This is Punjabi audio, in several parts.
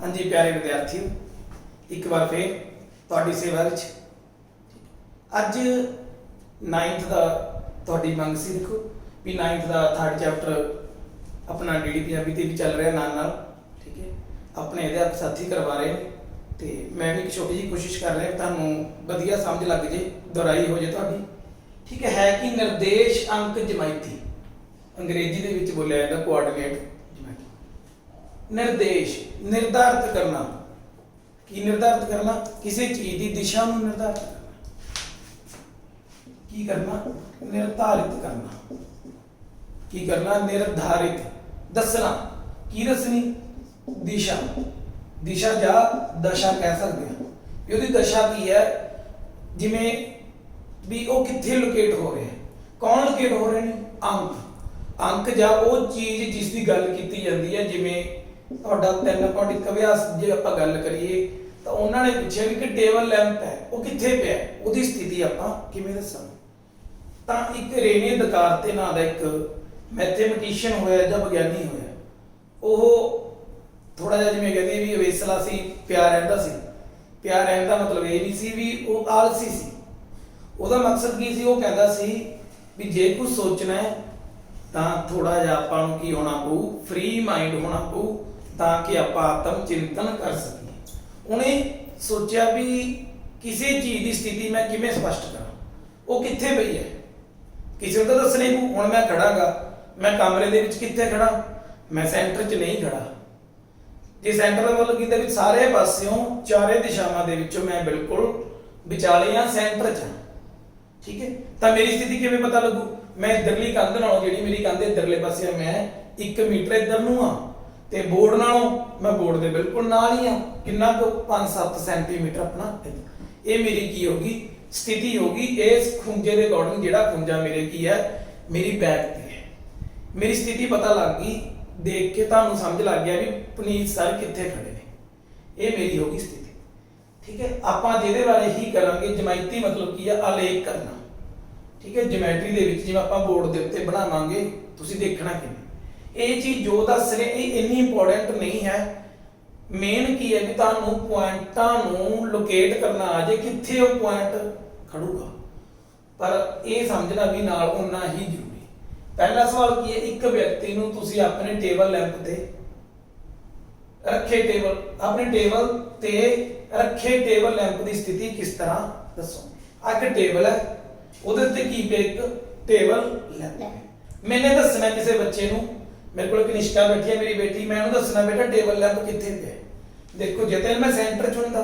हाँ जी प्यारे विद्यार्थियों, एक बार फिर तुहाडी सेवा विच अज 9th का तुहाडी मंग सी। देखो भी 9th का 3rd चैप्टर अपना डी पंजाबी ते भी चल रहा नाल, ठीक है। अपने अध्यापक साथी करवा रहे हैं तो मैं भी एक छोटी जी कोशिश कर रहा तुहानूं वधिया समझ लग जे, दोहराई हो जाए तुहाडी, ठीक है कि निर्देश अंक जमायती अंग्रेजी दे विच बोलिया जाता कोआर्डिनेट जमायती। निर्देश निर्धारित करना, की निर्धारित करना किसी चीज की दिशा में निर्धारित करना, की करना निर्धारित करना, की करना निर्धारित दसना, की दसनी दिशा, दिशा या दशा कह सकते हैं। यदि दशा की है जिमें भी वो कितने लोकेट हो रहे हैं, कौन लोकेट हो रहे हैं, अंक अंक या वो चीज जिसकी गल की जाती है। जिमें ਤੁਹਾਡਾ 3.1 ਅਭਿਆਸ ਜੇ ਆਪਾਂ ਗੱਲ ਕਰੀਏ ਤਾਂ ਉਹਨਾਂ ਨੇ ਪੁੱਛਿਆ ਵੀ ਕਿ ਟੇਬਲ ਲੈਂਪ ਹੈ ਉਹ ਕਿੱਥੇ ਪਿਆ, ਉਹਦੀ ਸਥਿਤੀ ਆਪਾਂ ਕਿਵੇਂ ਦੱਸਾਂਗੇ। ਤਾਂ ਇੱਕ ਰੇਨੇ ਦਕਾਰਤੇ ਨਾਂ ਦਾ ਇੱਕ ਮੈਥਮੈਟੀਸ਼ੀਅਨ ਹੋਇਆ ਜਾਂ ਵਿਗਿਆਨੀ ਹੋਇਆ, ਉਹ ਥੋੜਾ ਜਿਹਾ ਜਿਵੇਂ ਕਹਿੰਦੇ ਵੀ ਅਵੇਸਲਾ ਸੀ, ਪਿਆ ਰਹਿੰਦਾ ਸੀ। ਪਿਆ ਰਹਿਣ ਦਾ ਮਤਲਬ ਇਹ ਨਹੀਂ ਸੀ ਵੀ ਉਹ ਆਲਸੀ ਸੀ, ਉਹਦਾ ਮਕਸਦ ਕੀ ਸੀ, ਉਹ ਕਹਿੰਦਾ ਸੀ ਵੀ ਜੇ ਕੁਝ ਸੋਚਣਾ ਹੈ ਤਾਂ ਥੋੜਾ ਜਿਹਾ ਆਪਾਂ ਨੂੰ ਕੀ ਹੋਣਾ ਪਊ, ਫ੍ਰੀ ਮਾਈਂਡ ਹੋਣਾ ਪਊ ਤਾਂ ਕਿ ਆਪਾਂ ਆਤਮ ਚਿੰਤਨ ਕਰ ਸਕੀਏ। ਉਹਨੇ ਸੋਚਿਆ ਵੀ ਕਿਸੇ ਚੀਜ਼ ਦੀ ਸਥਿਤੀ ਮੈਂ ਕਿਵੇਂ ਸਪਸ਼ਟ ਕਰਾਂ, ਉਹ ਕਿੱਥੇ ਪਈ ਹੈ, ਕਿਸੇ ਨੂੰ ਤਾਂ ਦੱਸਣੀ ਪਊ। ਹੁਣ ਮੈਂ ਖੜਾਂਗਾ, ਮੈਂ ਕਮਰੇ ਦੇ ਵਿੱਚ ਕਿੱਥੇ ਖੜਾ, ਮੈਂ ਸੈਂਟਰ 'ਚ ਨਹੀਂ ਖੜਾ। ਜੇ ਸੈਂਟਰ ਦਾ ਮਤਲਬ ਕੀਤਾ ਵੀ ਸਾਰੇ ਪਾਸਿਓਂ ਚਾਰੇ ਦਿਸ਼ਾਵਾਂ ਦੇ ਵਿੱਚੋਂ ਮੈਂ ਬਿਲਕੁਲ ਵਿਚਾਲੇ ਜਾਂ ਸੈਂਟਰ 'ਚ, ਠੀਕ ਹੈ। ਤਾਂ ਮੇਰੀ ਸਥਿਤੀ ਕਿਵੇਂ ਪਤਾ ਲੱਗੂ, ਮੈਂ ਇਧਰਲੀ ਕੰਧ ਨਾਲੋਂ ਜਿਹੜੀ ਮੇਰੀ ਕੰਧ ਇਧਰਲੇ ਪਾਸੇ ਮੈਂ 1 ਮੀਟਰ ਇਧਰ ਨੂੰ ਆ ਤੇ ਬੋਰਡ ਨਾਲੋਂ ਮੈਂ ਬੋਰਡ ਦੇ ਬਿਲਕੁਲ ਨਾਲ ਹੀ ਆ, ਕਿੰਨਾ ਕੁ 5-7 ਸੈਂਟੀਮੀਟਰ ਆਪਣਾ। ਇਹ ਮੇਰੀ ਕੀ ਹੋਗੀ, ਸਥਿਤੀ ਹੋਗੀ। ਇਸ ਖੁੰਝੇ ਦੇ ਅਕੋਰਡਿੰਗ ਜਿਹੜਾ ਖੁੰਝਾ ਮੇਰੇ ਕੀ ਹੈ, ਮੇਰੀ ਬੈਕ ਤੇ ਹੈ। ਮੇਰੀ ਸਥਿਤੀ ਪਤਾ ਲੱਗ ਗਈ, ਦੇਖ ਕੇ ਤੁਹਾਨੂੰ ਸਮਝ ਲੱਗ ਗਿਆ ਵੀ ਪੁਨੀਤ ਸਰ ਕਿੱਥੇ ਖੜੇ ਨੇ। ਇਹ ਮੇਰੀ ਹੋਗੀ ਸਥਿਤੀ, ਠੀਕ ਹੈ। ਆਪਾਂ ਜਿਹਦੇ ਬਾਰੇ ਹੀ ਕਰਾਂਗੇ ਜਮਾਇਤੀ ਮਤਲਬ ਕੀ ਹੈ, ਆਲੇਖ ਕਰਨਾ, ठीक है। ज्योमेट्री ਦੇ ਵਿੱਚ ਜਿਵੇਂ ਆਪਾਂ ਬੋਰਡ ਦੇ ਉੱਤੇ ਬਣਾਵਾਂਗੇ, ਤੁਸੀਂ ਦੇਖਣਾ ਕਿਵੇਂ ਇਹ ਚੀਜ਼ ਜੋ ਦੱਸ ਰਹੇ ਇਹ ਇੰਨੀ ਇੰਪੋਰਟੈਂਟ ਨਹੀਂ ਹੈ। ਮੇਨ ਕੀ ਹੈ ਵੀ ਤੁਹਾਨੂੰ ਪੁਆਇੰਟਾਂ ਨੂੰ ਲੋਕੇਟ ਕਰਨਾ ਆ ਜੇ ਕਿੱਥੇ ਉਹ ਪੁਆਇੰਟ ਖੜੂਗਾ, ਪਰ ਇਹ ਸਮਝਣਾ ਵੀ ਨਾਲ ਉਨਾ ਹੀ ਜ਼ਰੂਰੀ। ਪਹਿਲਾ ਸਵਾਲ ਕੀ ਹੈ, ਇੱਕ ਵਿਅਕਤੀ ਨੂੰ ਤੁਸੀਂ ਆਪਣੇ ਟੇਬਲ ਲੈਂਪ ਤੇ ਰੱਖੇ ਟੇਬਲ ਆਪਣੇ ਟੇਬਲ ਤੇ ਰੱਖੇ ਟੇਬਲ ਲੈਂਪ ਦੀ ਸਥਿਤੀ ਕਿਸ ਤਰ੍ਹਾਂ ਦੱਸੋ। ਅੱਗੇ ਟੇਬਲ ਹੈ, ਉਹਦੇ ਉੱਤੇ ਕੀ ਪਿਆ, ਇੱਕ ਟੇਬਲ ਲੈਂਪ ਹੈ। ਮੈਨੇ ਦੱਸਣਾ ਕਿਸੇ ਬੱਚੇ ਨੂੰ, ਮੇਰੇ ਕੋਲ ਕਨਿਸ਼ਕਾ ਬੈਠੀ ਹੈ ਮੇਰੀ ਬੇਟੀ, ਮੈਂ ਉਹਨੂੰ ਦੱਸਣਾ ਬੇਟਾ ਟੇਬਲ ਲੈਂਪ ਕਿੱਥੇ ਪਿਆ। ਦੇਖੋ ਜੇ ਤਾਂ ਮੈਂ ਸੈਂਟਰ ਚ ਹੁੰਦਾ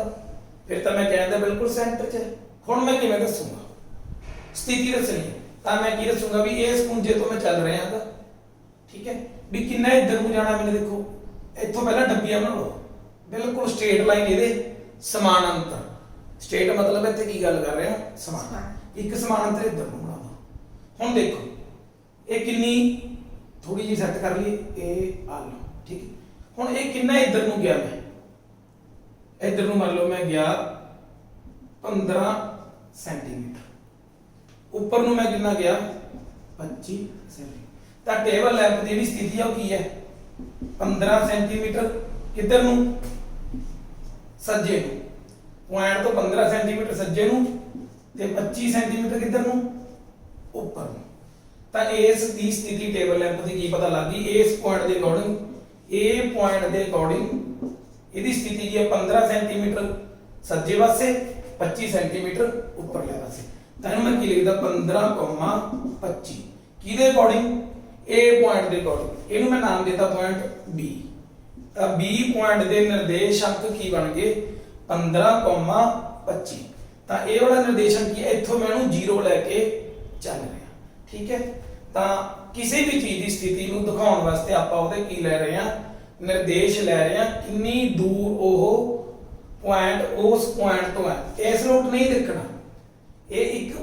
ਫਿਰ ਤਾਂ ਮੈਂ ਕਹਿੰਦਾ ਬਿਲਕੁਲ ਸੈਂਟਰ 'ਚ। ਹੁਣ ਮੈਂ ਕਿਵੇਂ ਦੱਸੂਗਾ, ਸਥਿਤੀ ਦੱਸਣੀ ਤਾਂ ਮੈਂ ਕੀ ਦੱਸੂਗਾ ਵੀ ਇਸ ਪੁੰਜੇ ਤੋਂ ਮੈਂ ਚੱਲ ਰਿਹਾ ਹਾਂ, ਠੀਕ ਹੈ। ਵੀ ਕਿੰਨਾ ਇੱਧਰ ਨੂੰ ਜਾਣਾ, ਮੈਨੂੰ ਦੇਖੋ ਇੱਥੋਂ ਪਹਿਲਾਂ ਡੱਬੀਆਂ ਬਣਾ ਲਓ, ਬਿਲਕੁਲ ਸਟ੍ਰੇਟ ਲਾਈਨ ਇਹਦੇ ਸਮਾਨਾਂਤਰ। ਸਟ੍ਰੇਟ ਮਤਲਬ ਇੱਥੇ ਕੀ ਗੱਲ ਕਰ ਰਿਹਾ, ਸਮਾਨ, ਇੱਕ ਸਮਾਨਾਂਤਰ ਇੱਧਰ ਨੂੰ ਬਣਾ ਲਓ। ਹੁਣ ਦੇਖੋ ਇਹ ਕਿੰਨੀ ਥੋੜੀ ਜਿਹੀ ਸੈੱਟ ਕਰ ਲਈ, ਇਹ ਆ ਲਓ, ਠੀਕ ਹੈ। ਹੁਣ ਇਹ ਕਿੰਨਾ ਇੱਧਰ ਨੂੰ ਗਿਆ, ਮੈਂ ਇੱਧਰ ਨੂੰ ਮੰਨ ਲਓ ਮੈਂ ਗਿਆ 15 ਸੈਂਟੀਮੀਟਰ, ਉੱਪਰ ਨੂੰ ਮੈਂ ਕਿੰਨਾ ਗਿਆ 25 ਸੈਂਟੀਮੀਟਰ। ਤਾਂ ਟੇਬਲ ਲੈਂਪ ਦੀ ਜਿਹੜੀ ਸਥਿਤੀ ਆ ਉਹ ਕੀ ਹੈ, 15 ਸੈਂਟੀਮੀਟਰ ਕਿੱਧਰ ਨੂੰ, ਸੱਜੇ ਨੂੰ। ਪੁਆਇੰਟ ਤੋਂ 15 ਸੈਂਟੀਮੀਟਰ ਸੱਜੇ ਨੂੰ ਤੇ 25 ਸੈਂਟੀਮੀਟਰ ਕਿੱਧਰ ਨੂੰ, ਉੱਪਰ ਨੂੰ। ਤਾਂ ਇਸ ਦੀ ਸਥਿਤੀ ਟੇਬਲ ਲੈਂਪ ਦੀ ਕੀ ਪਤਾ ਲੱਗ ਗਈ, ਇਸ ਪੁਆਇੰਟ ਦੇ ਅਕੋਰਡਿੰਗ, ਇਹ ਪੁਆਇੰਟ ਦੇ ਅਕੋਰਡਿੰਗ ਇਹਦੀ ਸਥਿਤੀ ਕੀ ਹੈ, 15 ਸੈਂਟੀਮੀਟਰ ਸੱਜੇ ਪਾਸੇ, 25 ਸੈਂਟੀਮੀਟਰ ਉੱਪਰਲੇ ਪਾਸੇ। ਤਾਂ ਇਹਨੂੰ ਮੈਂ ਕੀ ਲਿਖਦਾ 15,25 ਕਿਹਦੇ ਅਕੋਰਡਿੰਗ, ਇਹ ਪੁਆਇੰਟ ਦੇ ਅਕੋਰਡਿੰਗ। ਇਹਨੂੰ ਮੈਂ ਨਾਮ ਦਿੱਤਾ ਪੁਆਇੰਟ B। ਤਾਂ B ਪੁਆਇੰਟ ਦੇ ਨਿਰਦੇਸ਼ਾਂਕ ਕੀ ਬਣ ਗਏ 15,25। ਤਾਂ ਇਹ ਵਾਲਾ ਨਿਰਦੇਸ਼ਾਂਕ ਕੀ ਹੈ, ਇੱਥੋਂ ਮੈਂ ਇਹਨੂੰ 0 ਲੈ ਕੇ ਚੱਲ ਰਿਹਾ, ਠੀਕ ਹੈ। ਤਾਂ ਕਿਸੇ ਵੀ ਚੀਜ਼ ਦੀ ਸਥਿਤੀ ਨੂੰ ਦਿਖਾਉਣ ਵਾਸਤੇ ਆਪਾਂ ਉਹਦੇ ਕੀ ਲੈ ਰਹੇ ਹਾਂ, ਨਿਰਦੇਸ਼ ਲੈ ਰਹੇ ਹਾਂ, ਕਿੰਨੀ ਦੂਰ ਉਹ ਪੁਆਇੰਟ ਉਸ ਪੁਆਇੰਟ ਤੋਂ ਹੈ। ਇਸ ਰੂਟ ਨਹੀਂ ਦੇਖਣਾ, ਇਹ ਇੱਕ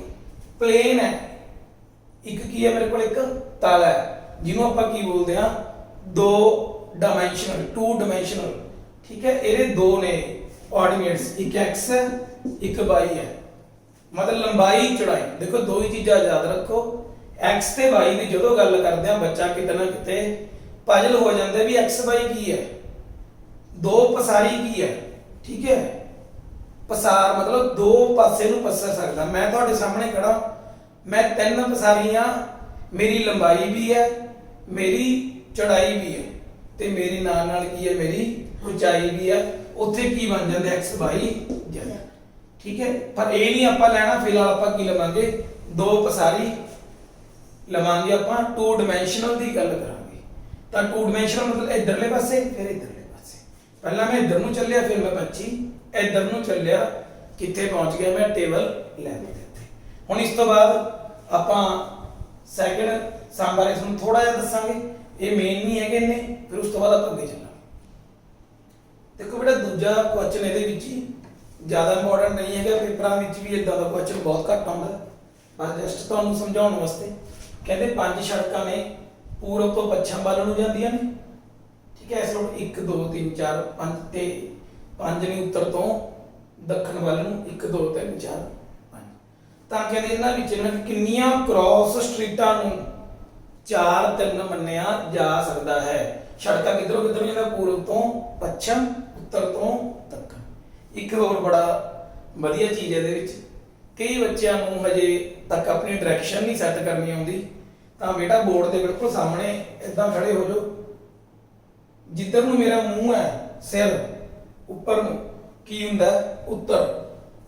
ਪਲੇਨ ਹੈ, ਇੱਕ ਕੀ ਹੈ ਮੇਰੇ ਕੋਲ, ਇੱਕ ਤਲ ਹੈ ਜਿਹਨੂੰ ਆਪਾਂ ਕੀ ਬੋਲਦੇ ਹਾਂ, 2 ਡਾਈਮੈਂਸ਼ਨਲ, 2 ਡਾਈਮੈਂਸ਼ਨਲ, ਠੀਕ ਹੈ। ਇਹਦੇ ਦੋ ਨੇ ਕੋਆਰਡੀਨੇਟਸ, ਇੱਕ x ਹੈ ਇੱਕ y ਹੈ, ਮਤਲਬ ਲੰਬਾਈ ਚੌੜਾਈ। ਦੇਖੋ ਦੋ ਹੀ ਚੀਜ਼ਾਂ ਯਾਦ ਰੱਖੋ, x ਤੇ y ਦੀ ਜਦੋਂ ਗੱਲ ਕਰਦੇ ਆ ਬੱਚਾ ਕਿਤੇ ਨਾ ਕਿਤੇ ਪਜਲ ਹੋ ਜਾਂਦਾ ਵੀ x y ਕੀ ਹੈ। दो पसारी की है, ठीक है। पसार मतलब दो पासे नूं पसर सकदा। मैं तुहाडे सामने खड़ा, मैं तीन पसारियां, मेरी लंबाई भी है, मेरी चौड़ाई भी है, ते मेरी नाल नाल की है मेरी उचाई भी है। उत्थे की बन जांदे एक्स वाई जेड, ठीक है। पर ये नहीं आपां लैना, फिलहाल आपां की लवांगे दो पसारी लवांगे, आपां टू डिमेंशनल की गल करांगे। तो टू डिमेंशनल मतलब इधरले पासे फिर इधरले पासे। पहला मैं इधर नूं चलिया, फिर मैं बच्ची इधर नूं चलिया, कित्थे पहुंच गया मैं टेबल लैवल ते उत्ते। हुण इस तो बाद आपां सैकंड सम बारे तुहानूं थोड़ा जिहा दस्सांगे, ये मेन नहीं है इन्ने, फिर उस तो बाद आपां अगे चलांगे। देखो बेटा दूजा क्वेश्चन ਇਹਦੇ ਵਿੱਚ ਹੀ ਜ਼ਿਆਦਾ ਇੰਪੋਰਟੈਂਟ ਨਹੀਂ ਹੈਗਾ, ਪੇਪਰਾਂ ਵਿੱਚ ਵੀ ਇਦਾਂ ਦਾ ਕੁਐਸਚਨ ਬਹੁਤ ਘੱਟ ਆਉਂਦਾ, ਬਸ ਜਸਟ ਤੁਹਾਨੂੰ ਸਮਝਾਉਣ ਵਾਸਤੇ। ਕਹਿੰਦੇ ਪੰਜ ਸੜਕਾਂ ਨੇ ਪੂਰਬ ਤੋਂ ਪੱਛਮ ਵੱਲ ਨੂੰ ਜਾਂਦੀਆਂ ਨੇ, ਠੀਕ ਹੈ। ਇਸ ਨੂੰ 1 2 3 4 5 ਤੇ ਪੰਜ ਨੇ ਉੱਤਰ ਤੋਂ ਦੱਖਣ ਵੱਲ ਨੂੰ 1 2 3 4 5। ਤਾਂ ਕਹਿੰਦੇ ਇਹਨਾਂ ਵਿੱਚ ਇਹਨਾਂ ਕਿੰਨੀਆਂ ਕ੍ਰਾਸ ਸਟਰੀਟਾਂ ਨੂੰ 4 3 ਮੰਨਿਆ ਜਾ ਸਕਦਾ ਹੈ। ਸੜਕਾਂ ਕਿੱਧਰੋਂ ਕਿੱਧਰ ਜਾਂਦਾ, ਪੂਰਬ ਤੋਂ ਪੱਛਮ, ਉੱਤਰ ਤੋਂ ਦੱਖਣ। ਇੱਕ ਹੋਰ ਬੜਾ ਵਧੀਆ ਚੀਜ਼ ਇਹਦੇ ਵਿੱਚ, ਕਈ ਬੱਚਿਆਂ ਨੂੰ ਹਜੇ ਤੱਕ ਆਪਣੀ ਡਾਇਰੈਕਸ਼ਨ ਨਹੀਂ ਸੈੱਟ ਕਰਨੀ ਆਉਂਦੀ, ਤਾਂ ਬੇਟਾ ਬੋਰਡ ਦੇ ਬਿਲਕੁਲ ਸਾਹਮਣੇ ਇਦਾਂ ਖੜੇ ਹੋ ਜਾਓ, ਜਿੱਧਰ ਨੂੰ ਮੇਰਾ ਮੂੰਹ ਹੈ ਸਿਰ ਉੱਪਰ ਨੂੰ ਕੀ ਹੁੰਦਾ ਉੱਤਰ,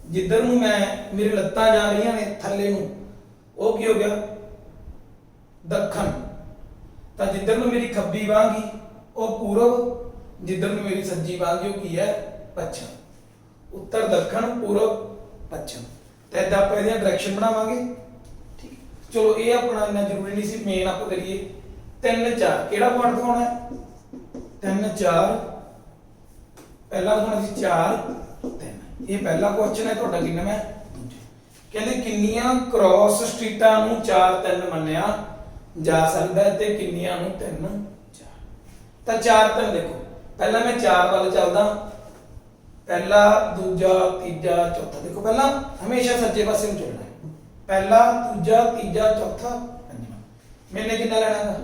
ਜਿੱਧਰ ਨੂੰ ਮੈਂ ਮੇਰੀ ਲੱਤਾਂ ਜਾ ਰਹੀਆਂ ਨੇ ਥੱਲੇ ਨੂੰ ਉਹ ਕੀ ਹੋ ਗਿਆ ਦੱਖਣ। ਤਾਂ ਜਿੱਧਰ ਨੂੰ ਮੇਰੀ ਖੱਬੀ ਬਾਂਹ ਗਈ ਉਹ ਪੂਰਬ, ਜਿੱਧਰ ਨੂੰ ਮੇਰੀ ਸੱਜੀ ਬਾਂਹ ਗਈ ਉਹ ਕੀ ਹੈ ਪੱਛਮ। ਉੱਤਰ ਦੱਖਣ ਪੂਰਬ ਪੱਛਮ। ਤੇ ਇਦਾਂ ਆਪਾਂ ਇਹਦੀਆਂ ਡਾਇਰੈਕਸ਼ਨ ਬਣਾਵਾਂਗੇ, ਠੀਕ। ਚਲੋ ਇਹ ਆਪਣਾ ਇੰਨਾ ਜ਼ਰੂਰੀ ਨਹੀਂ ਸੀ, ਮੇਨ ਆਪਾਂ ਕਰੀਏ 3 4। ਕਿਹੜਾ ਪੁਆਇੰਟ ਦਿਖਾਉਣਾ ਹੈ 3 4, ਪਹਿਲਾ ਦਿਖਾਉਣਾ ਸੀ 4 3। ਇਹ ਪਹਿਲਾ ਕੁਐਸਚਨ ਹੈ ਤੁਹਾਡਾ, ਕਿੰਨਾ ਮੈਂ ਦੂਜਾ। ਕਹਿੰਦੇ ਕਿੰਨੀਆਂ ਕ੍ਰਾਸ ਸਟਰੀਟਾਂ ਨੂੰ 4 3 ਮੰਨਿਆ ਜਾ ਸਕਦਾ ਹੈ ਤੇ ਕਿੰਨੀਆਂ ਨੂੰ 3 4। ਤਾਂ 4 3 ਦੇਖੋ, ਪਹਿਲਾਂ ਮੈਂ 4 ਵੱਲ ਚੱਲਦਾ, ਪਹਿਲਾ ਦੂਜਾ ਤੀਜਾ ਚੌਥਾ। ਦੇਖੋ ਪਹਿਲਾਂ ਹਮੇਸ਼ਾ ਸੱਜੇ ਪਾਸੇ ਨੂੰ ਚੱਲਣਾ ਹੈ, ਪਹਿਲਾ ਦੂਜਾ ਤੀਜਾ ਚੌਥਾ ਪੰਜਵਾਂ। ਮੈਨੇ ਕਿੰਨਾ ਲੈਣਾ ਹੈ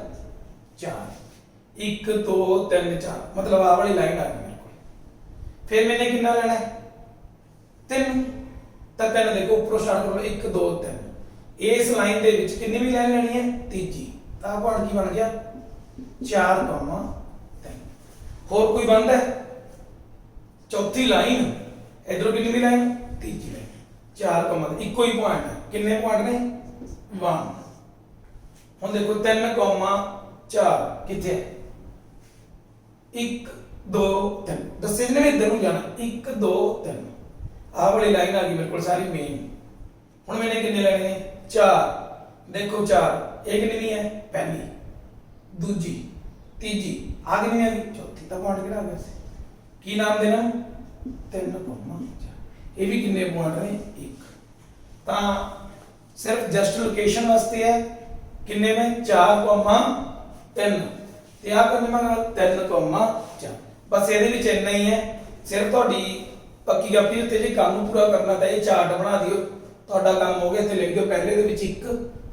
4 1 2 3 4, मतलब ਆਹ ਵਾਲੀ ਲਾਈਨ ਆ ਗਈ ਮੇਰੇ ਕੋਲ। ਫਿਰ ਮੈਨੇ ਕਿੰਨਾ ਲੈਣਾ ਹੈ 3। ਤਾਂ 3 ਦੇਖੋ ਉੱਪਰੋਂ ਸਟਾਰਟ ਕਰੋ 1 2 3, ਇਸ ਲਾਈਨ ਦੇ ਵਿੱਚ ਕਿੰਨੀ ਵੀ ਲਾਈਨ ਲੈਣੀ ਹੈ ਤੀਜੀ। ਤਾਂ ਪੁਆਇੰਟ ਕੀ ਬਣ ਗਿਆ 4 3। ਹੋਰ ਕੋਈ ਬਣਦਾ ਹੈ ਚੌਥੀ ਲਾਈਨ, ਇਧਰੋਂ ਕਿੰਨੀ ਵੀ ਲਾਈਨ ਤੀਜੀ ਲਾਈਨ 4 ਇੱਕੋ ਹੀ ਪੁਆਇੰਟ ਹੈ। ਕਿੰਨੇ ਪੁਆਇੰਟ ਨੇ 1। ਹੁਣ ਦੇਖੋ 3 4 ਕਿੱਥੇ ਹੈ 1 2 3। ਦੱਸੇ ਨੇ ਇਧਰ ਨੂੰ ਜਾਣਾ 1 2 3, ਆਹ ਵਾਲੀ ਲਾਈਨ ਆ ਗਈ ਮੇਰੇ ਕੋਲ ਸਾਰੀ ਮੇਨ। ਹੁਣ ਮੈਨੇ ਕਿੰਨੇ ਲੈਣੇ ਨੇ 4। ਦੇਖੋ 4, ਇਹ ਕਿੰਨੀ ਹੈ ਪਹਿਲੀ, ਦੂਜੀ, ਤੀਜੀ, ਆ ਕਿੰਨੀ ਆ ਗਈ ਚੌਥੀ। ਤਾਂ ਪੁਆਇੰਟ ਕਿਹੜਾ ਆ ਗਿਆ ਸੀ, ਕੀ ਨਾਮ ਦੇਣਾ 3 4। ਇਹ ਵੀ ਕਿੰਨੇ ਪੁਆਇੰਟ ਨੇ 1। ਤਾਂ ਸਿਰਫ ਜਸਟ ਲੋਕੇਸ਼ਨ ਵਾਸਤੇ ਹੈ, ਕਿੰਨੇ ਨੇ 4 3 ਤੇ ਆ ਕਰਨੇ ਮੈਂ 3 4। ਬਸ ਇਹਦੇ ਵਿੱਚ ਇੰਨਾ ਹੀ ਹੈ। ਸਿਰਫ ਤੁਹਾਡੀ ਪੱਕੀ ਕਾਪੀ ਉੱਤੇ ਜੇ ਕੰਮ ਨੂੰ ਪੂਰਾ ਕਰਨਾ ਤਾਂ ਇਹ ਚਾਰਟ ਬਣਾ ਦਿਓ, ਤੁਹਾਡਾ ਕੰਮ ਹੋ ਗਿਆ। ਇੱਥੇ ਲਿਖ ਦਿਓ ਪਹਿਲੇ ਦੇ ਵਿੱਚ 1,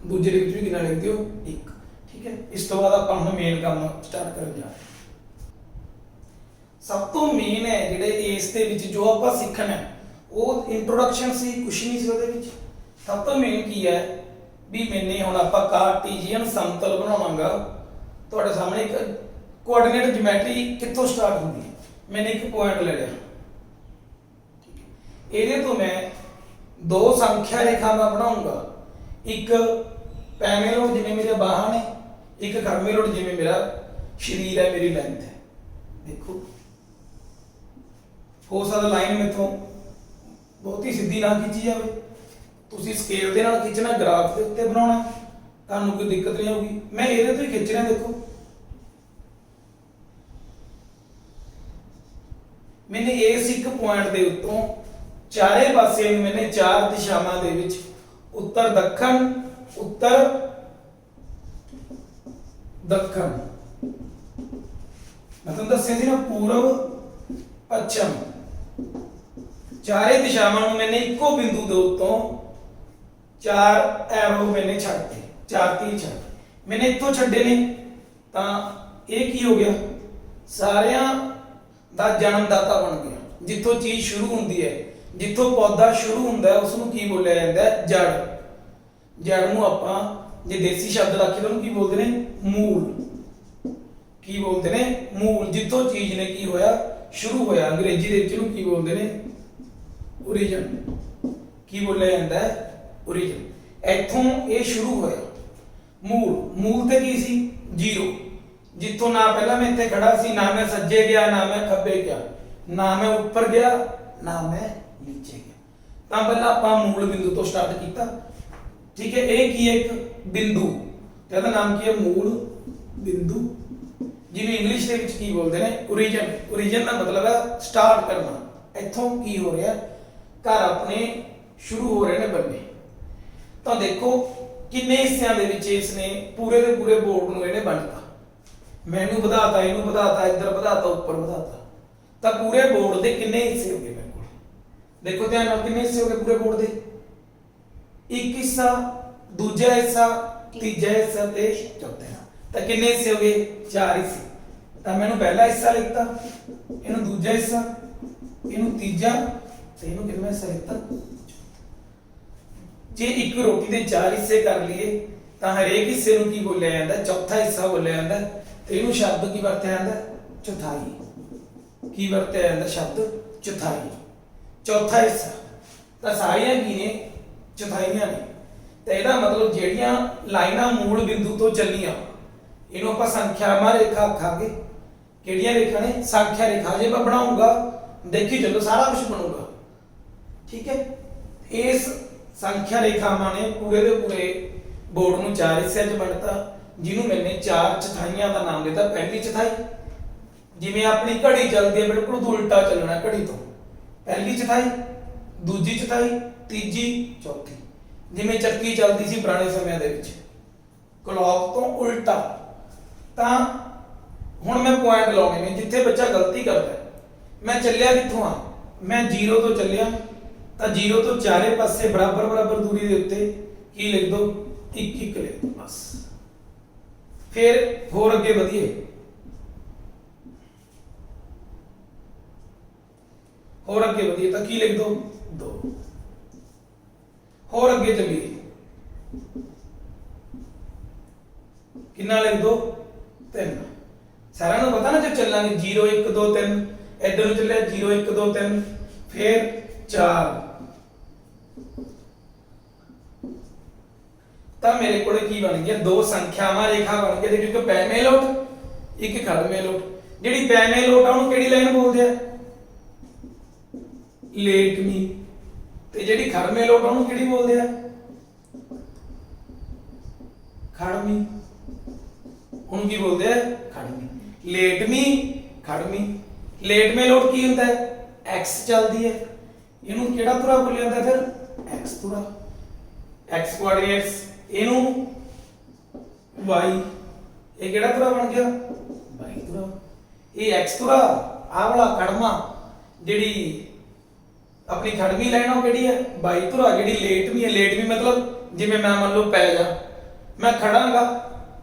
ਦੂਜੇ ਦੇ ਵਿੱਚ ਵੀ ਕਿੰਨਾ ਲਿਖ ਦਿਓ 1, ਠੀਕ ਹੈ। ਇਸ ਤੋਂ ਬਾਅਦ ਆਪਾਂ ਹੁਣ ਮੇਨ ਕੰਮ ਸਟਾਰਟ ਕਰਨ ਜਾ ਰਹੇ ਹਾਂ। ਸਭ ਤੋਂ ਮੇਨ ਹੈ ਜਿਹੜੇ ਇਸ ਦੇ ਵਿੱਚ ਜੋ ਆਪਾਂ ਸਿੱਖਣਾ ਉਹ ਇੰਟਰੋਡਕਸ਼ਨ ਸੀ, ਕੁਛ ਨਹੀਂ ਸੀ ਉਹਦੇ ਵਿੱਚ। ਸਭ ਤੋਂ ਮੇਨ ਕੀ ਹੈ ਵੀ ਮੈਨੇ ਹੁਣ ਆਪਾਂ ਕਾਰਟੀਜੀਅਨ ਸਮਤਲ ਬਣਾਵਾਂਗਾ। ਤੁਹਾਡੇ ਸਾਹਮਣੇ ਇੱਕ ਕੋਆਰਡੀਨੇਟ ਜਿਓਮੈਟਰੀ ਕਿੱਥੋਂ ਸਟਾਰਟ ਹੁੰਦੀ ਹੈ। ਮੈਨੇ ਇੱਕ ਪੁਆਇੰਟ ਲੈ ਲਿਆ, ਇਹਦੇ ਤੋਂ ਮੈਂ ਦੋ ਸੰਖਿਆ ਰੇਖਾਵਾਂ ਬਣਾਉਂਗਾ। ਇੱਕ ਪੈਮੇਲੋਡ ਜਿਵੇਂ ਮੇਰੇ ਬਾਹਾਂ ਨੇ, ਇੱਕ ਕਰਮੇਲੋਡ ਜਿਵੇਂ ਮੇਰਾ ਸਰੀਰ ਹੈ, ਮੇਰੀ ਲੈਂਥ ਹੈ। ਦੇਖੋ ਹੋ ਸਕਦਾ ਲਾਈਨ ਮੇਥੋਂ ਬਹੁਤੀ ਸਿੱਧੀ ਨਾ ਖਿੱਚੀ ਜਾਵੇ, ਤੁਸੀਂ ਸਕੇਲ ਦੇ ਨਾਲ ਖਿੱਚਣਾ, ਗ੍ਰਾਫ ਦੇ ਉੱਤੇ ਬਣਾਉਣਾ, ਤੁਹਾਨੂੰ ਕੋਈ ਦਿੱਕਤ ਨਹੀਂ ਆਊਗੀ। ਮੈਂ ਇਹਦੇ ਤੋਂ ਹੀ ਖਿੱਚ ਰਿਹਾ। ਦੇਖੋ ਮੈਨੇ ਇਸ ਇੱਕ ਪੁਆਇੰਟ ਦੇ ਉੱਤੋਂ ਚਾਰੇ ਪਾਸੇ ਨੂੰ ਮੈਨੇ 4 ਦਿਸ਼ਾਵਾਂ ਦੇ ਵਿੱਚ ਉੱਤਰ ਦੱਖਣ, ਉੱਤਰ ਦੱਖਣ, ਮੈਂ ਤੁਹਾਨੂੰ ਦੱਸਿਆ ਸੀ ਨਾ ਪੂਰਬ ਪੱਛਮ, ਚਾਰੇ ਦਿਸ਼ਾਵਾਂ ਨੂੰ ਮੈਨੇ ਇੱਕੋ ਬਿੰਦੂ ਦੇ ਉੱਤੋਂ 4 ਐਰੋ ਮੈਨੇ ਛੱਡਤੇ, 4 ਤੀਰ ਛੱਡ ਮੈਨੇ ਇੱਥੋਂ ਛੱਡੇ ਨੇ। ਤਾਂ ਇਹ ਕੀ ਹੋ ਗਿਆ, ਸਾਰਿਆਂ ਦਾ ਜਨਮਦਾਤਾ ਬਣ ਗਿਆ। ਜਿੱਥੋਂ ਚੀਜ਼ ਸ਼ੁਰੂ ਹੁੰਦੀ ਹੈ, ਜਿੱਥੋਂ ਪੌਦਾ ਸ਼ੁਰੂ ਹੁੰਦਾ ਹੈ, ਉਸ ਨੂੰ ਕੀ ਬੋਲਿਆ ਜਾਂਦਾ ਹੈ? ਜੜ। ਜੜ ਨੂੰ ਆਪਾਂ ਜੇ ਦੇਸੀ ਸ਼ਬਦ ਰੱਖੀਏ ਤਾਂ ਉਹਨੂੰ ਕੀ ਬੋਲਦੇ ਨੇ? ਮੂਲ। ਕੀ ਬੋਲਦੇ ਨੇ? ਮੂਲ। ਜਿੱਥੋਂ ਚੀਜ਼ ਨੇ ਕੀ ਹੋਇਆ? ਸ਼ੁਰੂ ਹੋਇਆ। ਅੰਗਰੇਜ਼ੀ ਦੇ ਵਿੱਚ ਇਹਨੂੰ ਕੀ ਬੋਲਦੇ ਨੇ? ਓਰੀਜਨ। ਕੀ ਬੋਲਿਆ ਜਾਂਦਾ ਹੈ? ਓਰੀਜਨ। ਇੱਥੋਂ ਇਹ ਸ਼ੁਰੂ ਹੋਇਆ। ਮੂਲ। ਮੂਲ ਤੇ ਕੀ ਸੀ? ਜ਼ੀਰੋ। ਜਿੱਥੋਂ ਨਾ ਪਹਿਲਾਂ ਮੈਂ ਇੱਥੇ ਖੜਾ ਸੀ, ਨਾ ਮੈਂ ਸੱਜੇ ਗਿਆ, ਨਾ ਮੈਂ ਖੱਬੇ ਗਿਆ, ਨਾ ਮੈਂ ਉੱਪਰ ਗਿਆ, ਨਾ ਮੈਂ ਨੀਚੇ ਗਿਆ। ਤਾਂ ਪਹਿਲਾਂ ਆਪਾਂ ਮੂਲ ਬਿੰਦੂ ਤੋਂ ਸਟਾਰਟ ਕੀਤਾ। ਠੀਕ ਹੈ, ਇਹ ਕੀ ਹੈ? ਇੱਕ ਬਿੰਦੂ। ਤੇ ਇਹਦਾ ਨਾਮ ਕੀ ਹੈ? ਮੂਲ ਬਿੰਦੂ। ਜਿਹਨੂੰ ਇੰਗਲਿਸ਼ ਦੇ ਵਿੱਚ ਕੀ ਬੋਲਦੇ ਨੇ? ਓਰੀਜਨ। ਓਰੀਜਨ ਦਾ ਮਤਲਬ ਹੈ ਸਟਾਰਟ ਕਰਨਾ। ਇੱਥੋਂ ਕੀ ਹੋ ਰਿਹਾ? ਘਰ ਆਪਣੇ ਸ਼ੁਰੂ ਹੋ ਰਹੇ ਨੇ ਬਣਨੇ। ਤਾਂ ਦੇਖੋ ਕਿੰਨੇ ਹਿੱਸਿਆਂ ਦੇ ਵਿੱਚ ਇਸ ਨੇ ਪੂਰੇ ਦੇ ਪੂਰੇ ਬੋਰਡ ਨੂੰ ਇਹਨੇ ਵੰਡਤਾ। ਮੈਨੂੰ ਵਧਾਤਾ, ਇਹਨੂੰ ਵਧਾਤਾ, ਇੱਧਰ ਵਧਾਤਾ, ਉੱਪਰ ਵਧਾਤਾ। ਤਾਂ ਪੂਰੇ ਬੋਰਡ ਦੇ ਕਿੰਨੇ ਹਿੱਸੇ ਹੋ ਗਏ ਮੇਰੇ ਕੋਲ? ਦੇਖੋ ਧਿਆਨ ਨਾਲ, ਕਿੰਨੇ ਹਿੱਸੇ ਹੋ ਗਏ ਪੂਰੇ ਬੋਰਡ ਦੇ? ਇੱਕ ਹਿੱਸਾ, ਦੂਜਾ ਹਿੱਸਾ, ਤੀਜਾ ਹਿੱਸਾ ਤੇ ਚੌਥਾ। ਤਾਂ ਕਿੰਨੇ ਹਿੱਸੇ ਹੋ ਗਏ? 4 ਹਿੱਸੇ। ਤਾਂ ਮੈਨੂੰ ਪਹਿਲਾ ਹਿੱਸਾ ਲਿਖਤਾ, ਇਹਨੂੰ ਦੂਜਾ ਹਿੱਸਾ, ਇਹਨੂੰ ਤੀਜਾ ਤੇ ਇਹਨੂੰ ਕਿੰਨਾ ਹਿੱਸਾ ਲਿਖਤਾ? ਜੇ ਇੱਕ ਰੋਟੀ ਦੇ 4 ਹਿੱਸੇ ਕਰ ਲਈਏ ਤਾਂ ਹਰੇਕ ਹਿੱਸੇ ਨੂੰ ਕੀ ਬੋਲਿਆ ਜਾਂਦਾ? ਚੌਥਾ ਹਿੱਸਾ ਬੋਲਿਆ ਜਾਂਦਾ। ਤੇ ਇਹਨੂੰ ਸ਼ਬਦ ਕੀ ਵਰਤਿਆ ਜਾਂਦਾ? ਚੌਥਾਈ। ਕੀ ਵਰਤਿਆ ਜਾਂਦਾ? ਸ਼ਬਦ ਚੌਥਾਈ। ਚੌਥਾ ਹਿੱਸਾ। ਤਾਂ ਸਾਰੀਆਂ ਕੀ ਨੇ? ਚੌਥਾਈਆਂ ਨੇ। ਤੇ ਇਹਦਾ ਮਤਲਬ ਜਿਹੜੀਆਂ ਲਾਈਨਾਂ ਮੂਲ ਬਿੰਦੂ ਤੋਂ ਚੱਲੀਆਂ, ਇਹਨੂੰ ਆਪਾਂ ਸੰਖਿਆਵਾਂ ਰੇਖਾ ਆਖਾਂਗੇ। ਕਿਹੜੀਆਂ ਰੇਖਾ ਨੇ? ਸੰਖਿਆ ਰੇਖਾ। ਜੇ ਮੈਂ ਬਣਾਉਂਗਾ, ਦੇਖੀ ਚੱਲੋ, ਸਾਰਾ ਕੁਝ ਬਣੂਗਾ। ਠੀਕ ਹੈ, ਇਸ ਸੰਖਿਆ ਰੇਖਾਵਾਂ ਨੇ ਪੂਰੇ ਦੇ ਪੂਰੇ ਬੋਰਡ ਨੂੰ 4 ਹਿੱਸਿਆਂ 'ਚ ਵੰਡਤਾ, ਜਿਹਨੂੰ ਮੈਨੇ 4 ਚੌਥਾਈਆਂ ਦਾ ਨਾਮ ਦਿੱਤਾ। ਪਹਿਲੀ ਚੌਥਾਈ, ਜਿਵੇਂ ਆਪਣੀ ਘੜੀ ਚੱਲਦੀ ਹੈ ਬਿਲਕੁਲ ਉਲਟਾ ਚੱਲਣਾ ਘੜੀ ਤੋਂ। ਪਹਿਲੀ ਚੌਥਾਈ, ਦੂਜੀ ਚੌਥਾਈ, ਤੀਜੀ, ਚੌਥੀ। ਜਿਵੇਂ ਚੱਕੀ ਚੱਲਦੀ ਸੀ ਪੁਰਾਣੇ ਸਮਿਆਂ ਦੇ ਵਿੱਚ ਕਲੌਕ ਤੋਂ ਉਲਟਾ। ਤਾਂ ਹੁਣ ਮੈਂ ਪੁਆਇੰਟ ਲਾਉਣੇ ਨੇ ਜਿੱਥੇ ਬੱਚਾ ਗਲਤੀ ਕਰਦਾ। ਮੈਂ ਚੱਲਿਆ ਕਿੱਥੋਂ ਆ? ਮੈਂ 0 ਤੋਂ ਚੱਲਿਆ, ਤਾਂ 0 ਤੋਂ ਚਾਰੇ ਪਾਸੇ ਬਰਾਬਰ ਬਰਾਬਰ ਦੂਰੀ ਦੇ ਉੱਤੇ ਕੀ ਲਿਖ ਦੋ? 1 1 ਲਿਖ ਦੋ ਬਸ। ਫਿਰ ਹੋਰ ਅੱਗੇ ਵਧੀਏ, ਹੋਰ ਅੱਗੇ ਵਧੀਏ ਤਾਂ ਕੀ ਲਿਖ ਦੋ? 2। ਹੋਰ ਅੱਗੇ ਚੱਲੀਏ, ਕਿੰਨਾ ਲਿਖ ਦੋ? 3। ਸਾਰਿਆਂ ਨੂੰ ਪਤਾ ਨਾ ਜੇ ਚੱਲਾਂਗੇ 0 1 2 3, ਇੱਧਰ ਨੂੰ ਚੱਲਿਆ 0 1 2 3, ਫਿਰ 4। ਤਾਂ ਮੇਰੇ ਕੋਲੇ ਕੀ ਬਣ ਗਿਆ? 2 ਸੰਖਿਆਵਾਂ ਰੇਖਾ ਬਣ ਗਈ। ਦੇਖੋ ਇੱਕ ਪੈਵੇਂ ਲੋਟ, ਇੱਕ ਖੜਵੇਂ ਲੋਟ। ਜਿਹੜੀ ਪੈਵੇਂ ਲੋਟ ਆ ਉਹਨੂੰ ਕਿਹੜੀ ਲਾਈਨ ਬੋਲਦੇ ਆ? ਲੇਟਵੀਂ। ਤੇ ਜਿਹੜੀ ਖੜਵੇਂ ਲੋਟ ਆ ਉਹਨੂੰ ਕਿਹੜੀ ਬੋਲਦੇ ਆ? ਖੜਵੀਂ। ਹੁਣ ਕੀ ਬੋਲਦੇ ਆ? ਖੜਵੀਂ। ਲੇਟਵੀਂ, ਖੜਵੀਂ। ਲੇਟਵੇਂ ਲੋਟ ਕੀ ਹੁੰਦਾ ਹੈ? x ਚੱਲਦੀ ਹੈ, ਇਹਨੂੰ ਕਿਹੜਾ ਧੁਰਾ ਬੋਲਿਆ ਜਾਂਦਾ? ਫਿਰ x ਧੁਰਾ। x ਕੋਆਰਡੀਨੇਟਸ, ਇਹਨੂੰ y। ਇਹ ਕਿਹੜਾ ਧੁਰਾ ਬਣ ਗਿਆ? y ਧੁਰਾ। ਇਹ x ਧੁਰਾ, ਆਹ ਵਾਲਾ ਖੜਮਾ, ਜਿਹੜੀ ਆਪਣੀ ਖੜਵੀਂ ਲਾਈਨ ਉਹ ਕਿਹੜੀ ਹੈ? y ਧੁਰਾ। ਜਿਹੜੀ ਲੇਟਵੀਂ ਹੈ, ਲੇਟਵੀਂ ਮਤਲਬ ਜਿਵੇਂ ਮੈਂ ਮੰਨ ਲਓ ਪੈ ਜਾ, ਮੈਂ ਖੜਾਂਗਾ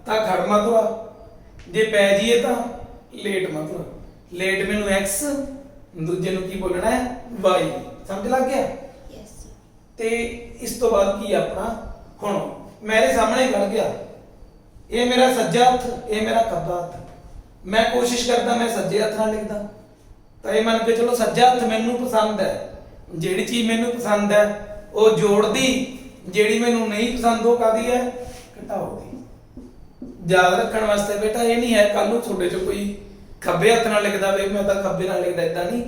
ਤਾਂ ਖੜਮਾ ਧੁਰਾ, ਜੇ ਪੈ ਜਾਈਏ ਤਾਂ ਲੇਟਵਾਂ ਧੁਰਾ। ਲੇਟਵੇਂ ਨੂੰ x, ਦੂਜੇ ਨੂੰ ਕੀ ਬੋਲਣਾ ਹੈ? y। ਸਮਝ ਲੱਗ ਗਿਆ? ਯੈਸ। ਤੇ ਇਸ ਤੋਂ ਬਾਅਦ ਕੀ ਆਪਣਾ? ਹੁਣ ਮੇਰੇ ਸਾਹਮਣੇ ਖੜ ਗਿਆ, ਇਹ ਮੇਰਾ ਸੱਜਾ ਹੱਥ, ਇਹ ਮੇਰਾ ਖੱਬਾ ਹੱਥ। ਮੈਂ ਕੋਸ਼ਿਸ਼ ਕਰਦਾ ਮੈਂ ਸੱਜੇ ਹੱਥ ਨਾਲ ਲਿਖਦਾ, ਤਾਂ ਇਹ ਮੰਨ ਕੇ ਚਲੋ ਸੱਜਾ ਹੱਥ ਮੈਨੂੰ ਪਸੰਦ ਹੈ। ਜਿਹੜੀ ਚੀਜ਼ ਮੈਨੂੰ ਪਸੰਦ ਹੈ ਉਹ ਜੋੜਦੀ, ਜਿਹੜੀ ਮੈਨੂੰ ਨਹੀਂ ਪਸੰਦ ਉਹ ਕਾਦੀ ਹੈ? ਘਟਾਓ ਦੀ। ਯਾਦ ਰੱਖਣ ਵਾਸਤੇ ਬੇਟਾ ਇਹ ਨਹੀਂ ਹੈ ਕੱਲ ਨੂੰ ਤੁਹਾਡੇ ਚੋਂ ਕੋਈ ਖੱਬੇ ਹੱਥ ਨਾਲ ਲਿਖਦਾ ਵੇ ਮੈਂ ਤਾਂ ਖੱਬੇ ਨਾਲ ਲਿਖਦਾ, ਇਦਾਂ ਨਹੀਂ।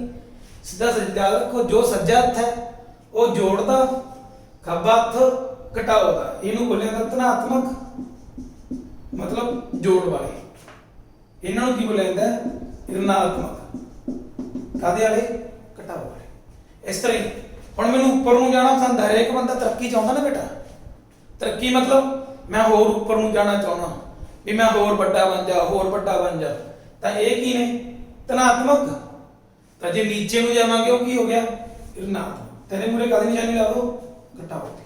ਸਿੱਧਾ ਸੱਜਾ ਰੱਖੋ। ਜੋ ਸੱਜਾ ਹੱਥ ਹੈ ਉਹ ਜੋੜਦਾ, ਖੱਬਾ ਹੱਥ ਘਟਾਓਦਾ। ਇਹਨੂੰ ਬੋਲਿਆ ਜਾਂਦਾ ਧਨਾਤਮਕ, ਮਤਲਬ ਜੋੜ ਵਾਲੇ। ਇਹਨਾਂ ਨੂੰ ਕੀ ਬੋਲਿਆ ਜਾਂਦਾ? ਰਿਣਾਤਮਕ। ਕਾਹਦੇ ਵਾਲੇ? ਘਟਾਓ ਵਾਲੇ। ਇਸ ਤਰ੍ਹਾਂ ਹੀ ਹੁਣ ਮੈਨੂੰ ਉੱਪਰ ਨੂੰ ਜਾਣਾ ਪਸੰਦ ਹੈ। ਹਰੇਕ ਬੰਦਾ ਤਰੱਕੀ ਚਾਹੁੰਦਾ ਨਾ ਬੇਟਾ। ਤਰੱਕੀ ਮਤਲਬ ਮੈਂ ਹੋਰ ਉੱਪਰ ਨੂੰ ਜਾਣਾ ਚਾਹੁੰਦਾ, ਵੀ ਮੈਂ ਹੋਰ ਵੱਡਾ ਬਣ ਜਾ, ਹੋਰ ਵੱਡਾ ਬਣ ਜਾ। ਤਾਂ ਇਹ ਕੀ ਨੇ? ਧਨਾਤਮਕ। ਤਾਂ ਜੇ ਨੀਚੇ ਨੂੰ ਜਾਵਾਂਗੇ ਉਹ ਕੀ ਹੋ ਗਿਆ? ਰਿਣਾਤਮਕ। ਤੇਰੇ ਮੂਰੇ ਕਾਹਦੀ ਨਿਸ਼ਾਨੀ ਲਾ ਦੋ? ਘਟਾਓ ਦੀ।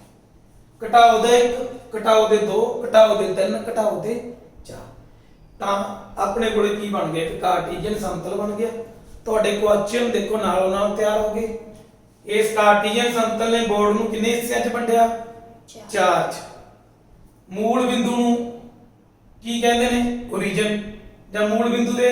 ਘਟਾਓ ਦੇ 1, ਘਟਾਓ ਦੇ 2, ਘਟਾਓ ਦੇ 3, ਘਟਾਓ ਦੇ 4। ਤਾਂ ਆਪਣੇ ਕੋਲੇ ਕੀ ਬਣ ਗਿਆ? ਇੱਕ ਕਾਰਟੀਜਨ ਸਮਤਲ ਬਣ ਗਿਆ। ਤੁਹਾਡੇ ਕੁਐਸਚਨ ਦੇਖੋ ਨਾਲੋਂ ਨਾਲ ਤਿਆਰ ਹੋ ਗਏ। ਇਸ ਕਾਰਟੀਜ਼ਨ ਸਮਤਲ ਨੇ ਬੋਰਡ ਨੂੰ ਕਿੰਨੇ ਹਿੱਸਿਆਂ 'ਚ ਵੰਡਿਆ? 4 'ਚ। ਮੂਲ ਬਿੰਦੂ ਨੂੰ ਕੀ ਕਹਿੰਦੇ ਨੇ? ਓਰੀਜਨ। ਜਾਂ ਮੂਲ ਬਿੰਦੂ ਦੇ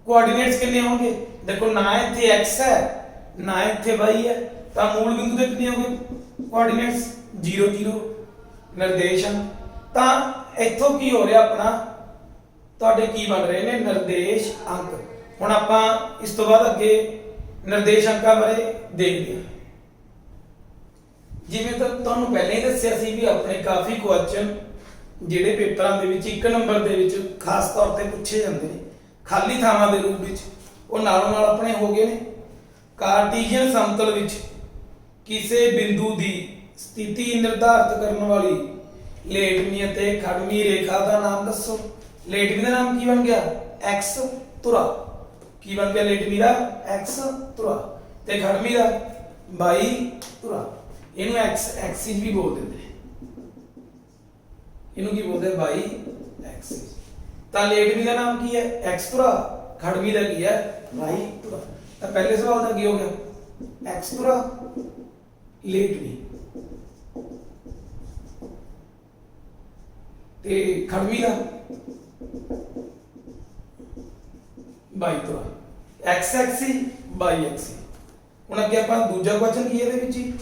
ਕੋਆਰਡੀਨੇਟਸ ਕਿੰਨੇ ਹੋਣਗੇ? ਦੇਖੋ ਨਾ ਇੱਥੇ x ਹੈ ਨਾ ਇੱਥੇ y ਹੈ, ਤਾਂ ਮੂਲ ਬਿੰਦੂ ਦੇ ਕਿੰਨੇ ਹੋਣਗੇ ਕੋਆਰਡੀਨੇਟਸ? 0 0 ਨਿਰਦੇਸ਼ਾਂਕ। ਤਾਂ ਇੱਥੋਂ ਕੀ ਹੋ ਰਿਹਾ ਆਪਣਾ? ਤੁਹਾਡੇ ਕੀ ਬਣ ਰਹੇ ਨੇ? ਨਿਰਦੇਸ਼ ਅੰਕ। ਹੁਣ ਆਪਾਂ ਇਸ ਤੋਂ ਬਾਅਦ ਅੱਗੇ ਨਿਰਦੇਸ਼ ਅੰਕਾਂ ਬਾਰੇ ਦੇਖਦੇ ਹਾਂ। ਜਿਵੇਂ ਤਾਂ ਤੁਹਾਨੂੰ ਪਹਿਲਾਂ ਹੀ ਦੱਸਿਆ ਸੀ ਵੀ ਆਪਣੇ ਕਾਫੀ ਕੁਐਸਚਨ ਜਿਹੜੇ ਪੇਪਰਾਂ ਦੇ ਵਿੱਚ 1 ਨੰਬਰ ਦੇ ਵਿੱਚ ਖਾਸ ਤੌਰ ਤੇ ਪੁੱਛੇ ਜਾਂਦੇ ਨੇ ਖਾਲੀ ਥਾਵਾਂ ਦੇ ਰੂਪ ਵਿੱਚ, ਉਹ ਨਾਲੋਂ ਨਾਲ ਆਪਣੇ ਹੋ ਗਏ ਨੇ। ਕਾਰਟੀਜ਼ੀਅਨ ਸਮਤਲ ਵਿੱਚ ਕਿਸੇ ਬਿੰਦੂ ਦੀ ਸਥਿਤੀ ਨਿਰਧਾਰਿਤ ਕਰਨ ਵਾਲੀ ਲੇਟਵੀਂ ਅਤੇ ਖੜਵੀਂ ਰੇਖਾ ਦਾ ਨਾਮ ਦੱਸੋ। ਲੇਟਵੀਂ ਦਾ ਨਾਮ ਕੀ ਬਣ ਗਿਆ? x ਧੁਰਾ। ਕੀ ਬਣ ਗਿਆ ਲੇਟਵੀਂ ਦਾ? x ਧੁਰਾ। ਤੇ ਖੜਵੀਂ ਦਾ y ਧੁਰਾ। ਇਹਨੂੰ x ਐਕਸਿਸ ਵੀ ਬੋਲ ਦਿੰਦੇ ਨੇ। ਇਹਨੂੰ ਕੀ ਬੋਲਦੇ? y Axis. ਤਾਂ ਲੇਟਵੀਂ ਦਾ ਨਾਮ ਕੀ ਹੈ? x ਧੁਰਾ। ਖੜਵੀਂ ਦਾ ਕੀ ਹੈ? y ਧੁਰਾ। ਤਾਂ ਪਹਿਲੇ ਸਵਾਲ ਦਾ ਕੀ ਹੋ ਗਿਆ? x ਧੁਰਾ ਲੇਟਵੀਂ ਤੇ ਖੜਵੀਂ ਦਾ y ਧੁਰਾ। x Axis y Axis. ਹੁਣ ਅੱਗੇ ਆਪਾਂ ਦੂਜਾ ਕੁਐਸਚਨ ਕੀ ਇਹਦੇ ਵਿੱਚ ਹੀ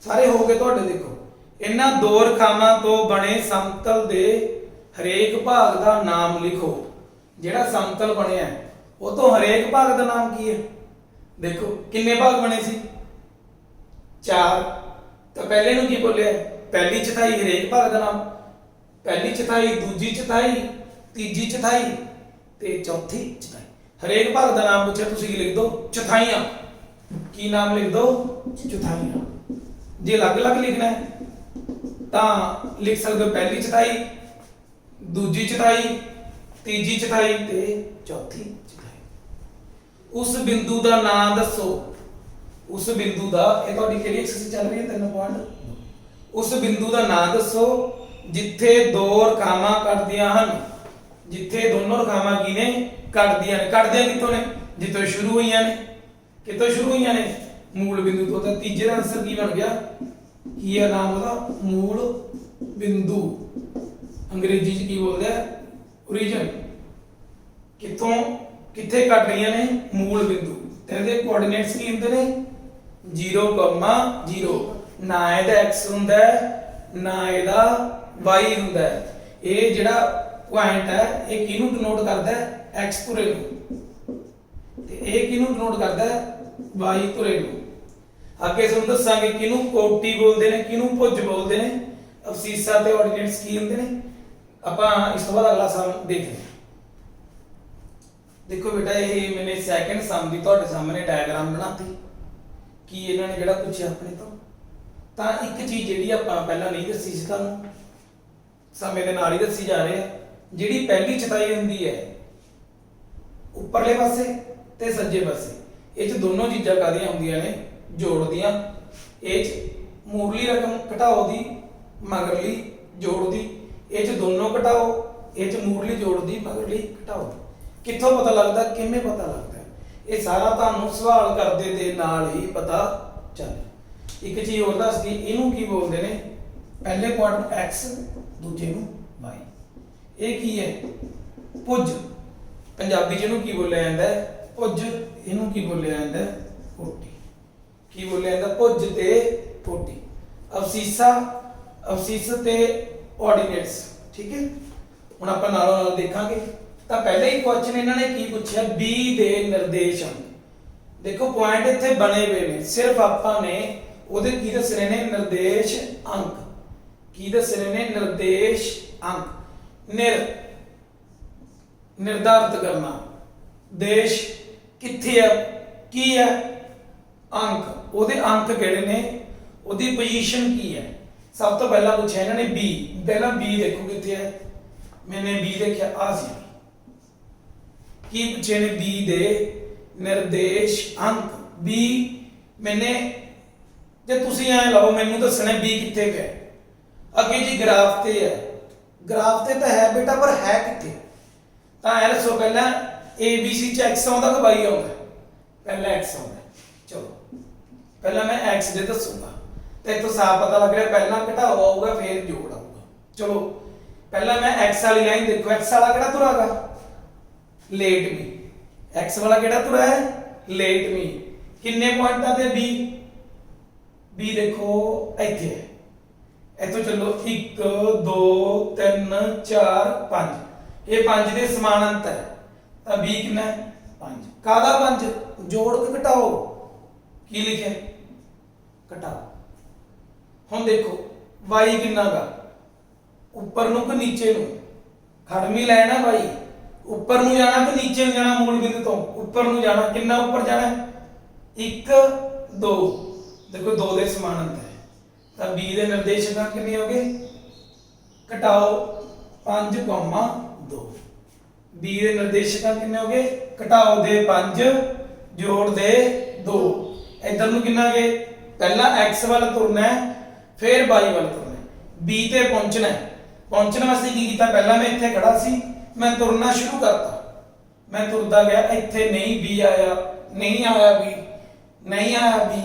ਸਾਰੇ ਹੋ ਗਏ ਤੁਹਾਡੇ। ਦੇਖੋ ਇਹਨਾਂ ਦੋ ਰੇਖਾਵਾਂ ਤੋਂ ਬਣੇ ਸਮਤਲ ਦੇ ਹਰੇਕ ਭਾਗ ਦਾ ਨਾਮ ਲਿਖੋ। ਜਿਹੜਾ ਸਮਤਲ ਬਣਿਆ ਉਹ ਤੋਂ ਹਰੇਕ ਭਾਗ ਦਾ ਨਾਮ ਕੀ ਹੈ? ਦੇਖੋ ਕਿੰਨੇ ਭਾਗ ਬਣੇ ਸੀ? 4। ਤਾਂ ਪਹਿਲੇ ਨੂੰ ਕੀ ਬੋਲਿਆ? ਪਹਿਲੀ ਚੌਥਾਈ ਹਰੇਕ ਭਾਗ ਦਾ ਨਾਮ। ਪਹਿਲੀ ਚੌਥਾਈ, ਦੂਜੀ ਚੌਥਾਈ, ਤੀਜੀ ਚੌਥਾਈ ਤੇ ਚੌਥੀ ਚੌਥਾਈ। ਹਰੇਕ ਭਾਗ ਦਾ ਨਾਮ ਪੁੱਛਿਆ, ਤੁਸੀਂ ਕੀ ਲਿਖ ਦੋ? ਚੌਥਾਈਆਂ। ਕੀ ਨਾਮ ਲਿਖ ਦੋ? ਚੌਥਾਈਆਂ। ਜੇ ਅਲੱਗ-ਅਲੱਗ ਲਿਖਣਾ ਹੈ ਤਾਂ ਲਿਖ ਸਕਦੇ ਹੋ ਪਹਿਲੀ ਚੌਥਾਈ, ਦੂਜੀ ਚੌਥਾਈ, ਤੀਜੀ ਚੌਥਾਈ ਤੇ ਚੌਥੀ ਚੌਥਾਈ। ਉਸ ਬਿੰਦੂ ਦਾ ਨਾਮ ਦੱਸੋ। ਉਸ ਬਿੰਦੂ ਦਾ, ਇਹ ਤੁਹਾਡੀ ਕਿਹੜੀ ਐਕਸਰਸਾਈਜ਼ ਚੱਲ ਰਹੀ ਹੈ? 3 ਪੁਆਇੰਟ। ਉਸ ਬਿੰਦੂ ਦਾ ਨਾਮ ਦੱਸੋ ਜਿੱਥੇ ਦੋ ਰੇਖਾਵਾਂ ਕੱਟਦੀਆਂ ਹਨ। ਜਿੱਥੇ ਦੋਨੋਂ ਰੇਖਾਵਾਂ ਕੀ ਨੇ? ਕੱਟਦੀਆਂ ਨੇ। ਕੱਟਦੀਆਂ ਕਿੱਥੋਂ ਨੇ? ਜਿੱਥੋਂ ਸ਼ੁਰੂ ਹੋਈਆਂ ਨੇ। ਕਿੱਥੋਂ ਸ਼ੁਰੂ ਹੋਈਆਂ ਨੇ? ਮੂਲ ਬਿੰਦੂ ਤੋਂ। ਤਾਂ ਤੀਜੇ ਦਾ ਆਨਸਰ ਕੀ ਬਣ ਗਿਆ? ਕੀ ਹੈ ਨਾਮ ਉਹਦਾ? ਮੂਲ ਬਿੰਦੂ। ਅੰਗਰੇਜ਼ੀ ਚ ਕੀ ਬੋਲਦੇ ਆ? ਓਰੀਜਨ। ਕਿੱਥੋਂ ਕਿੱਥੇ ਕੱਟ ਰਹੀਆਂ ਨੇ? ਮੂਲ ਬਿੰਦੂ। ਤੇ ਇਹਦੇ ਕੋਆਰਡੀਨੇਟਸ ਕੀ ਹੁੰਦੇ ਨੇ? 0, 0। ਨਾ ਇਹਦਾ x ਹੁੰਦਾ ਨਾ ਇਹਦਾ y ਹੁੰਦਾ। ਇਹ ਜਿਹੜਾ ਪੁਆਇੰਟ ਹੈ ਇਹ ਕਿਹਨੂੰ ਡਿਨੋਟ ਕਰਦਾ ਹੈ? x ਧੁਰੇ ਨੂੰ। ਤੇ ਇਹ ਕਿਹਨੂੰ ਡਿਨੋਟ ਕਰਦਾ ਹੈ? y ਧੁਰੇ ਨੂੰ। ਅੱਗੇ ਤੁਹਾਨੂੰ ਦੱਸਾਂਗੇ ਕਿਹਨੂੰ ਕੋਟੀ ਬੋਲਦੇ ਨੇ, ਕਿਹਨੂੰ ਭੁਜ ਬੋਲਦੇ ਨੇ। ਅਬਸੀਸਾ ਤੇ ਆਰਡੀਨੇਟਸ ਕੀ ਹੁੰਦੇ ਨੇ, ਆਪਾਂ ਇਸ ਤੋਂ ਬਾਅਦ ਅਗਲਾ ਸਮ ਦੇਖਦੇ ਹਾਂ। ਦੇਖੋ ਬੇਟਾ ਇਹ ਮੈਨੇ ਸੈਕਿੰਡ ਸਮ ਦੀ ਤੁਹਾਡੇ ਸਾਹਮਣੇ ਡਾਇਗਰਾਮ ਬਣਾਤੀ ਕਿ ਇਹਨਾਂ ਨੇ ਜਿਹੜਾ ਪੁੱਛਿਆ ਆਪਣੇ ਤੋਂ। ਤਾਂ ਇੱਕ ਚੀਜ਼ ਜਿਹੜੀ ਆਪਾਂ ਪਹਿਲਾਂ ਨਹੀਂ ਦੱਸੀ ਸੀ ਤੁਹਾਨੂੰ, ਸਮੇਂ ਦੇ ਨਾਲ ਹੀ ਦੱਸੀ ਜਾ ਰਹੇ ਆ। ਜਿਹੜੀ ਪਹਿਲੀ ਚੌਥਾਈ ਹੁੰਦੀ ਹੈ ਉੱਪਰਲੇ ਪਾਸੇ ਤੇ ਸੱਜੇ ਪਾਸੇ, ਇਹ ਚ ਦੋਨੋਂ ਚੀਜ਼ਾਂ ਕਾਹਦੀਆਂ ਹੁੰਦੀਆਂ ਨੇ? ਜੋੜ ਦੀਆਂ। ਇਹ ਚ ਮੂਰਲੀ ਰਕਮ ਘਟਾਓ ਦੀ, ਮਗਰਲੀ ਜੋੜ ਦੀ। ਇਹ ਚ ਦੋਨੋਂ ਘਟਾਓ, ਇਹ ਚ ਮੂਰਲੀ ਜੋੜ ਦੀ, ਮਗਰਲੀ ਘਟਾਓ। ਕਿੱਥੋਂ ਪਤਾ ਲੱਗਦਾ? ਕਿਵੇਂ ਪਤਾ ਲੱਗਦਾ? ਇਹ ਸਾਰਾ ਤੁਹਾਨੂੰ ਸਵਾਲ ਕਰਦੇ ਦੇ ਨਾਲ ਹੀ ਪਤਾ ਚੱਲ। ਇੱਕ ਚੀਜ਼ ਹੋਰ ਦੱਸਦੀ, ਇਹਨੂੰ ਕੀ ਬੋਲਦੇ ਨੇ? ਪਹਿਲੇ ਪੁਆਇੰਟ ਨੂੰ x, ਦੂਜੇ ਨੂੰ y। ਇਹ ਕੀ ਹੈ? ਭੁਜ। ਪੰਜਾਬੀ ਚ ਇਹਨੂੰ ਕੀ ਬੋਲਿਆ ਜਾਂਦਾ ਹੈ? ਭੁਜ। ਇਹਨੂੰ ਕੀ ਬੋਲਿਆ ਜਾਂਦਾ ਹੈ? ਕੋਟੀ। ਕੀ ਬੋਲਿਆ ਜਾਂਦਾ? ਭੁਜ ਤੇ ਕੋਟੀ। ਅਬਸੀਸਾ, ਅਬਸਿਸ ਤੇ ਆਰਡੀਨੇਟਸ। ਠੀਕ ਹੈ। ਹੁਣ ਆਪਾਂ ਨਾਲੋਂ ਨਾਲ ਦੇਖਾਂਗੇ। ਤਾਂ ਪਹਿਲੇ ਹੀ ਕੁਐਸਚਨ ਇਹਨਾਂ ਨੇ ਕੀ ਪੁੱਛਿਆ? b ਦੇ ਨਿਰਦੇਸ਼ ਅੰਕ। ਦੇਖੋ ਪੁਆਇੰਟ ਇੱਥੇ ਬਣੇ ਹੋਏ ਨੇ, ਸਿਰਫ ਆਪਾਂ ਨੇ ਉਹਦੇ ਕੀ ਦੱਸਣੇ ਨੇ? ਨਿਰਦੇਸ਼ ਅੰਕ। ਕੀ ਦੱਸਣੇ ਨੇ? ਨਿਰਦੇਸ਼ ਅੰਕ। ਨਿਰਧਾਰਿਤ ਕਰਨਾ। ਦੇਸ਼ ਕਿੱਥੇ ਹੈ? ਕੀ ਹੈ? ਅੰਕ। ਉਹਦੇ ਅੰਕ ਕਿਹੜੇ ਨੇ? ਉਹਦੀ ਪੋਜੀਸ਼ਨ ਕੀ ਹੈ? ਸਭ ਤੋਂ ਪਹਿਲਾਂ ਪੁੱਛਿਆ ਇਹਨਾਂ ਨੇ b। ਪਹਿਲਾਂ b ਦੇਖੋ ਕਿੱਥੇ ਹੈ? ਮੈਨੇ b ਦੇਖਿਆ ਆ ਸੀ। ਕੀ ਪੁੱਛੇ ਨੇ? b ਦੇ ਨਿਰਦੇਸ਼ ਅੰਕ। b ਮੈਨੇ, ਜੇ ਤੁਸੀਂ ਐ ਲਾਓ ਮੈਨੂੰ ਦੱਸਣਾ b ਕਿੱਥੇ ਪਿਆ। ਅੱਗੇ ਜੀ ਗ੍ਰਾਫ ਤੇ ਹੈ। ਗ੍ਰਾਫ ਤੇ ਤਾਂ ਹੈ ਬੇਟਾ, ਪਰ ਹੈ ਕਿੱਥੇ? ਤਾਂ ਐ ਦੱਸੋ ਪਹਿਲਾਂ ABC ਚ x ਆਉਂਦਾ ਕਿ y ਆਉਂਦਾ? ਪਹਿਲਾਂ x ਆਉਂਦਾ। ਚਲੋ ਪਹਿਲਾਂ ਮੈਂ x ਦੇ ਦੱਸੂਗਾ ਤੇ ਇੱਥੋਂ ਸਾਫ਼ ਪਤਾ ਲੱਗ ਰਿਹਾ ਪਹਿਲਾਂ ਘਟਾਓ ਆਊਗਾ ਫਿਰ ਜੋੜ ਆਊਗਾ। ਚਲੋ ਪਹਿਲਾਂ ਮੈਂ x ਵਾਲੀ ਲਾਈਨ ਦੇਖੋ, x ਵਾਲਾ ਕਿਹੜਾ ਤੁਰਾ ਹੈਗਾ? ਲੇਟ ਮੀ। x ਵਾਲਾ ਕਿਹੜਾ ਤੁਰਾ ਹੈ? ਲੇਟ ਮੀ। ਕਿੰਨੇ ਪੁਆਇੰਟਾਂ ਤੇ b ਦੇਖੋ ਇੱਥੇ ਹੈ। ਇੱਥੋਂ ਚੱਲੋ 1 2 3 4 5, ਇਹ 5 ਦੇ ਸਮਾਨ ਅੰਤ ਹੈ ਤਾਂ b ਕਿੰਨਾ ਹੈ? 5। ਕਾਹਦਾ 5? ਜੋੜ ਕੇ ਘਟਾਓ। ਕੀ ਲਿਖਿਆ? ਘਟਾਓ। ਹੁਣ ਦੇਖੋ y ਕਿੰਨਾ ਗਾ? ਉੱਪਰ ਨੂੰ ਕਿ ਨੀਚੇ ਨੂੰ? ਖੜਮੀ ਲੈਣਾ y, ਉੱਪਰ ਨੂੰ ਜਾਣਾ ਕਿ ਨੀਚੇ ਨੂੰ ਜਾਣਾ? ਮੂਲ ਬਿੰਦੂ ਤੋਂ ਉੱਪਰ ਨੂੰ ਜਾਣਾ। ਕਿੰਨਾ ਉੱਪਰ ਜਾਣਾ? 1 2। ਦੇਖੋ 2 ਦੇ ਸਮਾਨ ਅੰਤ ਹੈ ਤਾਂ b ਦੇ ਨਿਰਦੇਸ਼ਕ ਕਿੰਨੇ ਹੋ ਗਏ? ਘਟਾਓ 5, 2। b ਦੇ ਨਿਰਦੇਸ਼ਕ ਕਿੰਨੇ ਹੋ ਗਏ? ਘਟਾਓ ਦੇ 5 ਜੋੜ ਦੇ 2। ਇਧਰ ਨੂੰ ਕਿੰਨਾ ਗਏ? ਪਹਿਲਾਂ x ਵੱਲ ਤੁਰਨਾ ਹੈ ਫਿਰ y ਵੱਲ ਤੁਰਨਾ ਹੈ। b ਤੇ ਪਹੁੰਚਣਾ ਹੈ। ਪਹੁੰਚਣ ਵਾਸਤੇ ਕੀ ਕੀਤਾ? ਪਹਿਲਾਂ ਮੈਂ ਇੱਥੇ ਖੜਾ ਸੀ, ਮੈਂ ਤੁਰਨਾ ਸ਼ੁਰੂ ਕਰਤਾ। ਮੈਂ ਤੁਰਦਾ ਗਿਆ, ਇੱਥੇ ਨਹੀਂ b ਆਇਆ, ਨਹੀਂ ਆਇਆ b, ਨਹੀਂ ਆਇਆ b,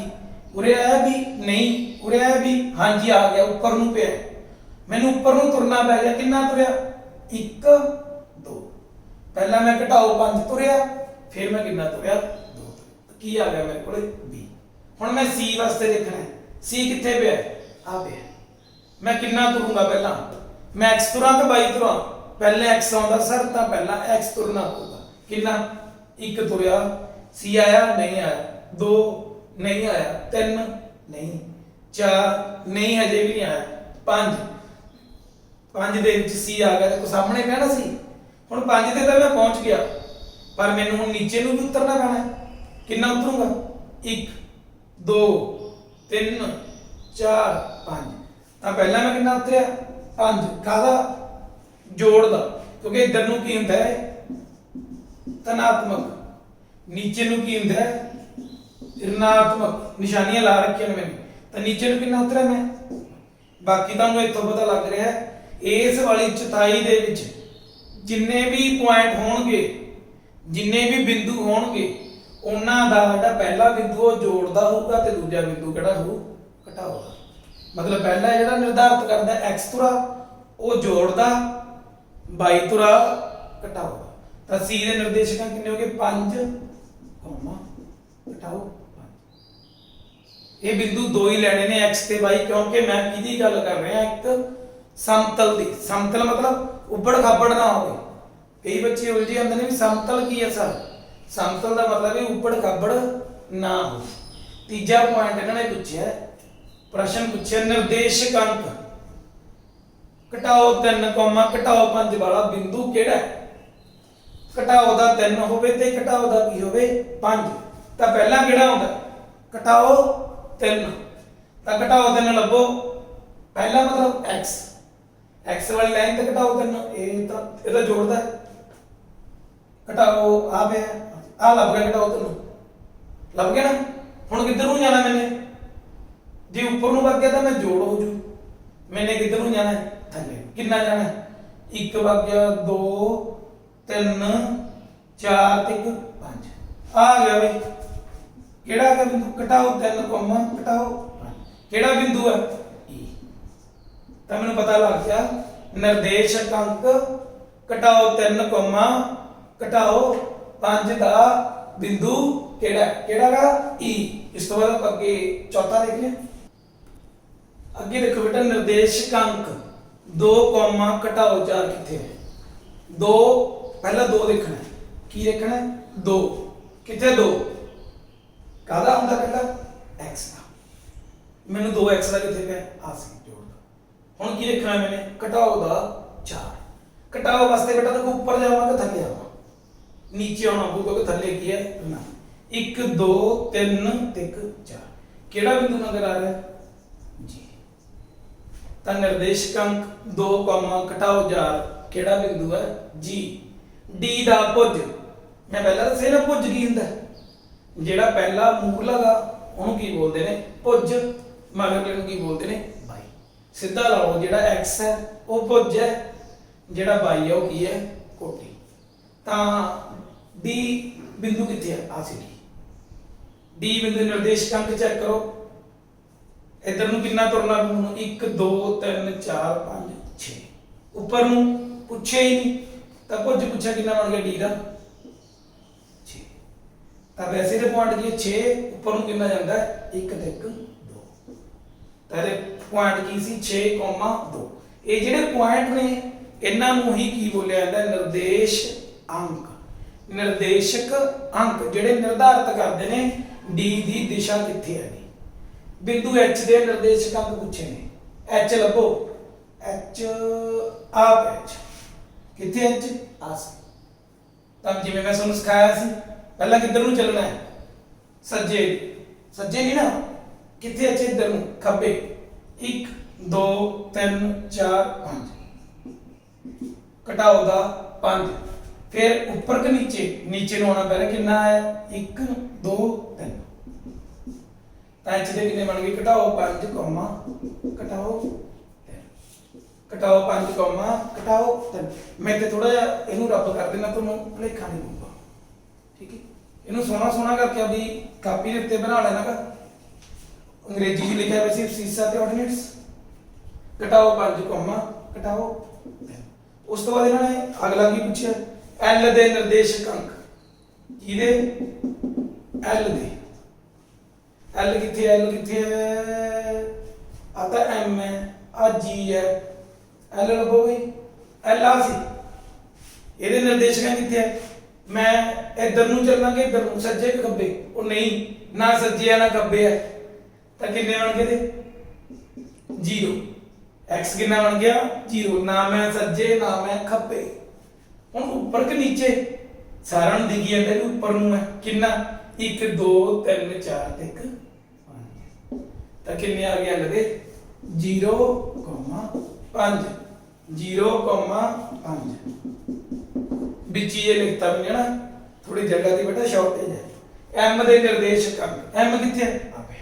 ਉਰੇ ਆਇਆ b, ਨਹੀਂ ਉਰੇ ਆਇਆ b, ਹਾਂਜੀ ਆ ਗਿਆ, ਉੱਪਰ ਨੂੰ ਪਿਆ। ਮੈਨੂੰ ਉੱਪਰ ਨੂੰ ਤੁਰਨਾ ਪੈ ਗਿਆ। ਕਿੰਨਾ ਤੁਰਿਆ? 1 2। ਪਹਿਲਾਂ ਮੈਂ ਘਟਾਓ 5 ਤੁਰਿਆ, ਫਿਰ ਮੈਂ ਕਿੰਨਾ ਤੁਰਿਆ? 2। ਕੀ ਆ ਗਿਆ ਮੇਰੇ ਕੋਲੇ? b। ਹੁਣ ਮੈਂ c ਵਾਸਤੇ ਦੇਖਣਾ ਹੈ। c ਕਿੱਥੇ ਪਿਆ? ਆ ਪਿਆ। ਮੈਂ ਕਿੰਨਾ ਤੁਰੂੰਗਾ? ਪਹਿਲਾਂ ਮੈਂ x ਤੁਰਾਂ ਕਿ y ਤੁਰਾਂ? ਪਹਿਲੇ x ਆਉਂਦਾ ਸਰ ਤਾਂ ਪਹਿਲਾਂ x ਤੁਰਨਾ ਪਊਗਾ। ਕਿੰਨਾ? 1 ਤੁਰਿਆ, c ਆਇਆ, ਨਹੀਂ ਆਇਆ, 2 ਨਹੀਂ ਆਇਆ, 3 ਨਹੀਂ, 4 ਨਹੀਂ, ਹਜੇ ਵੀ ਨਹੀਂ ਆਇਆ, 5 ਦੇ ਵਿੱਚ c ਆ ਗਿਆ ਤੇ ਕੋ ਸਾਹਮਣੇ ਕਹਿਣਾ ਸੀ। ਹੁਣ 5 ਤੇ ਤਾਂ ਮੈਂ ਪਹੁੰਚ ਗਿਆ ਪਰ ਮੈਨੂੰ ਹੁਣ ਨੀਚੇ ਨੂੰ ਵੀ ਉਤਰਨਾ ਪੈਣਾ ਹੈ। ਕਿੰਨਾ ਉਤਰੂੰਗਾ? 1 2 3 4 5। ਤਾਂ ਪਹਿਲਾਂ ਮੈਂ ਕਿੰਨਾ ਉਤਰਿਆ? 5। ਕਾਹਦਾ? ਜੋੜ ਦਾ। ਕਿਉਂਕਿ ਇਧਰ ਨੂੰ ਕੀ ਹੁੰਦਾ ਹੈ? ਧਨਾਤਮਕ। ਨੀਚੇ ਨੂੰ ਕੀ ਹੁੰਦਾ ਹੈ? ऋणात्मक। ਨਿਸ਼ਾਨੀਆਂ ਲਾ ਰੱਖੀਆਂ ਨੇ ਮੈंने ਤਾਂ ਨੀਚੇ ਨੂੰ ਕਿੰਨਾ ਉਤਰਿਆ ਮੈਂ? ਬਾਕੀ ਤੁਹਾਨੂੰ ਇੱਥੋਂ ਪਤਾ ਲੱਗ ਰਿਹਾ ਹੈ ਇਸ ਵਾਲੀ ਚੌਥਾਈ ਦੇ ਵਿੱਚ ਜਿੰਨੇ ਵੀ ਪੁਆਇੰਟ ਹੋਣਗੇ, ਜਿੰਨੇ ਵੀ ਬਿੰਦੂ ਹੋਣਗੇ, ਉਹਨਾਂ ਦਾ ਜਿਹੜਾ ਪਹਿਲਾ ਬਿੰਦੂ ਉਹ ਜੋੜਦਾ ਹੋਊਗਾ ਤੇ ਦੂਜਾ ਬਿੰਦੂ ਕਿਹੜਾ ਹੋਊ? ਘਟਾਊਗਾ। ਮਤਲਬ ਪਹਿਲਾ ਜਿਹੜਾ ਨਿਰਧਾਰਿਤ ਕਰਦਾ x ਤੁਰਾ ਉਹ ਜੋੜਦਾ, y ਤੁਰਾ ਘਟਾਊਗਾ। ਤਾਂ c ਦੇ ਨਿਰਦੇਸ਼ਕ ਕਿੰਨੇ ਹੋ ਗਏ? 5, ਘਟਾਓ 5। ਇਹ ਬਿੰਦੂ ਦੋ ਹੀ ਲੈਣੇ ਨੇ x ਤੇ y, ਕਿਉਂਕਿ ਮੈਂ ਕਿਹਦੀ ਗੱਲ ਕਰ ਰਿਹਾ? ਇੱਕ ਸਮਤਲ ਦੀ। ਸਮਤਲ ਮਤਲਬ ਉੱਬੜ ਖਾਬੜ ਨਾ ਹੋਵੇ। ਕਈ ਬੱਚੇ ਉਲਝੇ ਜਾਂਦੇ ਨੇ ਵੀ ਸਮਤਲ ਕੀ ਹੈ ਸਰ? ਸਮਤਲ ਦਾ ਮਤਲਬ ਹੈ ਉੱਬੜ ਖਾਬੜ ਨਾ ਹੋ। ਤੀਜਾ ਪੁਆਇੰਟ ਇਹਨਾਂ ਨੇ ਪੁੱਛਿਆ, ਪ੍ਰਸ਼ਨ ਪੁੱਛਿਆ ਨਿਰਦੇਸ਼ਕ ਅੰਕ ਘਟਾਓ 3, ਘਟਾਓ 5 ਵਾਲਾ ਬਿੰਦੂ ਕਿਹੜਾ ਹੈ? ਘਟਾਓ ਦਾ 3 ਹੋਵੇ ਤੇ ਘਟਾਓ ਦਾ ਕੀ ਹੋਵੇ? 5। ਤਾਂ ਪਹਿਲਾਂ ਕਿਹੜਾ ਹੁੰਦਾ? ਘਟਾਓ 3। ਤਾਂ ਘਟਾਓ 3 ਲੱਭੋ। ਪਹਿਲਾ ਮਤਲਬ x ਵਾਲੀ ਲਾਈਨ ਤੇ ਘਟਾਓ 3, ਇਹ ਤਾਂ ਇਹਦਾ ਜੋੜਦਾ ਹੈ। ਘਟਾਓ ਆ ਪਿਆ, ਆ ਲੱਭ ਗਿਆ ਘਟਾਓ 3, ਲੱਭ ਗਿਆ ਨਾ। ਹੁਣ ਕਿੱਧਰ ਨੂੰ ਜਾਣਾ ਮੈਨੇ? ਜੇ ਉੱਪਰ ਨੂੰ ਵਗ ਗਿਆ ਤਾਂ ਮੈਂ ਜੋੜ ਹੋ ਜੂ। ਮੈਨੇ ਕਿੱਧਰ ਨੂੰ ਜਾਣਾ ਹੈ? ਥੱਲੇ। ਕਿੰਨਾ ਜਾਣਾ ਹੈ? 1 ਵਗ ਗਿਆ, 2 3 4 ਤੇ 5 ਆ ਗਿਆ ਬਈ। ਕਿਹੜਾ ਹੈ ਬਿੰਦੂ? ਘਟਾਓ 3, ਘਟਾਓ 5। ਕਿਹੜਾ ਬਿੰਦੂ ਹੈ? E। ਤਾਂ ਮੈਨੂੰ ਪਤਾ ਲੱਗ ਗਿਆ ਨਿਰਦੇਸ਼ਕ ਅੰਕ ਘਟਾਓ 3, ਘਟਾਓ 5 ਦਾ ਬਿੰਦੂ ਕਿਹੜਾ ਹੈ? ਕਿਹੜਾ ਗਾ? E। ਇਸ ਤੋਂ ਬਾਅਦ ਅੱਗੇ ਚੌਥਾ ਦੇਖ ਲਿਆ। ਅੱਗੇ ਦੇਖੋ ਬੇਟਾ ਨਿਰਦੇਸ਼ਕ ਅੰਕ 2, ਘਟਾਓ 4 ਕਿੱਥੇ ਹੈ? 2 ਪਹਿਲਾਂ 2 ਦੇਖਣਾ ਹੈ। ਕੀ ਦੇਖਣਾ ਹੈ? 2 ਕਿੱਥੇ? 2 ਕਾਹਦਾ ਹੁੰਦਾ? ਪਹਿਲਾਂ x ਦਾ। ਮੈਨੂੰ 2x ਦਾ ਕਿੱਥੇ ਪਿਆ? ਆ ਸੀ ਜੋੜਦਾ। ਹੁਣ ਕੀ ਦੇਖਣਾ ਮੈਨੇ? ਘਟਾਓ ਦਾ 4। ਘਟਾਓ ਵਾਸਤੇ ਬੇਟਾ ਦੇਖੋ ਉੱਪਰ ਜਾਵਾਂਗਾ ਕਿ ਥੱਲੇ ਆਵਾਂ? ਨੀਚੇ ਆਉਣਾ ਪਊਗਾ ਕਿ ਥੱਲੇ ਕੀ ਹੈ? ਨਾ। 1 2 3 ਤੇ 4 ਕਿਹੜਾ ਬਿੰਦੂ ਨਜ਼ਰ ਆ ਰਿਹਾ? ਜੀ। ਤਾਂ ਨਿਰਦੇਸ਼ਕ ਅੰਕ 2, ਘਟਾਓ 4 ਕਿਹੜਾ ਬਿੰਦੂ ਹੈ? ਜੀ। ਡੀ ਦਾ ਭੁਜ। ਮੈਂ ਪਹਿਲਾਂ ਦੱਸਿਆ ਨਾ ਭੁਜ ਕੀ ਹੁੰਦਾ? ਜਿਹੜਾ ਪਹਿਲਾ ਮੂਹਰਲਾ ਗਾ ਉਹਨੂੰ ਕੀ ਬੋਲਦੇ ਨੇ? ਭੁਜ। ਮਗਰਲੇ ਨੂੰ ਕੀ ਬੋਲਦੇ ਨੇ? y। ਸਿੱਧਾ ਲਾਓ, ਜਿਹੜਾ x ਹੈ ਉਹ ਭੁਜ ਹੈ, ਜਿਹੜਾ y ਹੈ ਉਹ ਕੀ ਹੈ? ਕੋਟੀ। ਤਾਂ डी बिंदु कितने है आ सी डी बिंदु निर्देशक अंक चेक करो इधर नूं कितना तुरना पऊगा 1 2 3 4 5 6 ऊपर नूं पूछे ही नहीं तो कुछ पूछा कितना बन गया डी का 6 तो वैसे तो पॉइंट की 6 ऊपर नूं कितना जाता है 1 ते 1 2 तो पॉइंट की सी 6,2 ये ਜਿਹੜੇ ਪੁਆਇੰਟ ਨੇ ਇਹਨਾਂ ਨੂੰ ਹੀ ਕੀ ਬੋਲਿਆ ਜਾਂਦਾ ਨਿਰਦੇਸ਼ ਅੰਕ ਨਿਰਦੇਸ਼ਕ ਅੰਕ ਜਿਹੜੇ ਨਿਰਧਾਰਿਤ ਕਰਦੇ ਨੇ ਡੀ ਦੀ ਦਿਸ਼ਾ ਕਿੱਥੇ ਹੈ ਬਿੰਦੂ H ਦੇ ਨਿਰਦੇਸ਼ਕ ਅੰਕ ਪੁੱਛੇ ਨੇ H ਲੱਭੋ H ਆਪ H ਕਿੱਥੇ H ਆਸ ਤਾਂ ਜਿਵੇਂ ਮੈਂ ਤੁਹਾਨੂੰ ਸਿਖਾਇਆ ਸੀ ਪਹਿਲਾਂ ਕਿੱਧਰ ਨੂੰ ਚੱਲਣਾ ਹੈ ਸੱਜੇ ਸੱਜੇ ਨਹੀਂ ਨਾ ਕਿੱਥੇ H ਇੱਧਰ ਨੂੰ ਖੱਬੇ 1 2 3 4 5 ਘਟਾਓ ਦਾ 5 फिर ऊपर के नीचे नीचे नु आना पहले कितना है 1 2 3 एच दे कितने बन गए घटाओ 5 कॉमा घटाओ 3 घटाओ 5 कॉमा घटाओ 3 मैं ते थोड़ा इनु रब कर देना तुहानू भुलेखा नहीं दूंगा ठीक है इनु सोना सोना करके अभी कापी दे उत्ते बना लेना का अंग्रेजी में लिखा है वैसे सीसा ते ऑर्डिनेट्स घटाओ 5 कॉमा घटाओ 3 उस तो बाद इन्होंने अगला की पूछा L ਦੇ ਨਿਰਦੇਸ਼ਕ ਅੰਕ ਕਿਹਦੇ L ਦੇ L ਕਿੱਥੇ ਹੈ ਆ ਤਾਂ M ਹੈ ਆ G ਹੈ L ਲੱਭੋ ਬਈ L ਆ ਸੀ ਇਹਦੇ ਨਿਰਦੇਸ਼ਕ ਕਿੱਥੇ ਹੈ ਮੈਂ ਇੱਧਰ ਨੂੰ ਚੱਲਣਾ ਕਿ ਇੱਧਰ ਨੂੰ ਸੱਜੇ ਕਿ ਖੱਬੇ ਉਹ ਨਹੀਂ ਨਾ ਸੱਜੇ ਆ ਨਾ ਖੱਬੇ ਹੈ ਤਾਂ ਕਿੰਨੇ ਬਣ ਗਏ ਤੇ 0 x ਕਿੰਨਾ ਬਣ ਗਿਆ 0 ਨਾ ਮੈਂ ਸੱਜੇ ਨਾ ਮੈਂ ਖੱਬੇ ਹੁਣ ਉੱਪਰ ਕਿ ਨੀਚੇ ਸਾਰਿਆਂ ਨੂੰ ਦਿਖੀ ਜਾਂਦਾ ਕਿ ਉੱਪਰ ਨੂੰ ਹੈ ਕਿੰਨਾ 1 2 3 4 ਤੇ 1 5 ਤਾਂ ਕਿੰਨੇ ਆ ਗਿਆ ਲਗੇ 0,5 0,5 ਵਿੱਚ ਇਹ ਲਿਖਤਾ ਵੀ ਨਾ ਥੋੜੀ ਜਗ੍ਹਾ ਦੀ ਬੇਟਾ ਸ਼ਾਰਟੇਜ ਹੈ m ਦੇ ਨਿਰਦੇਸ਼ਕ ਅੰਕ m ਕਿੱਥੇ ਹੈ ਆਪੇ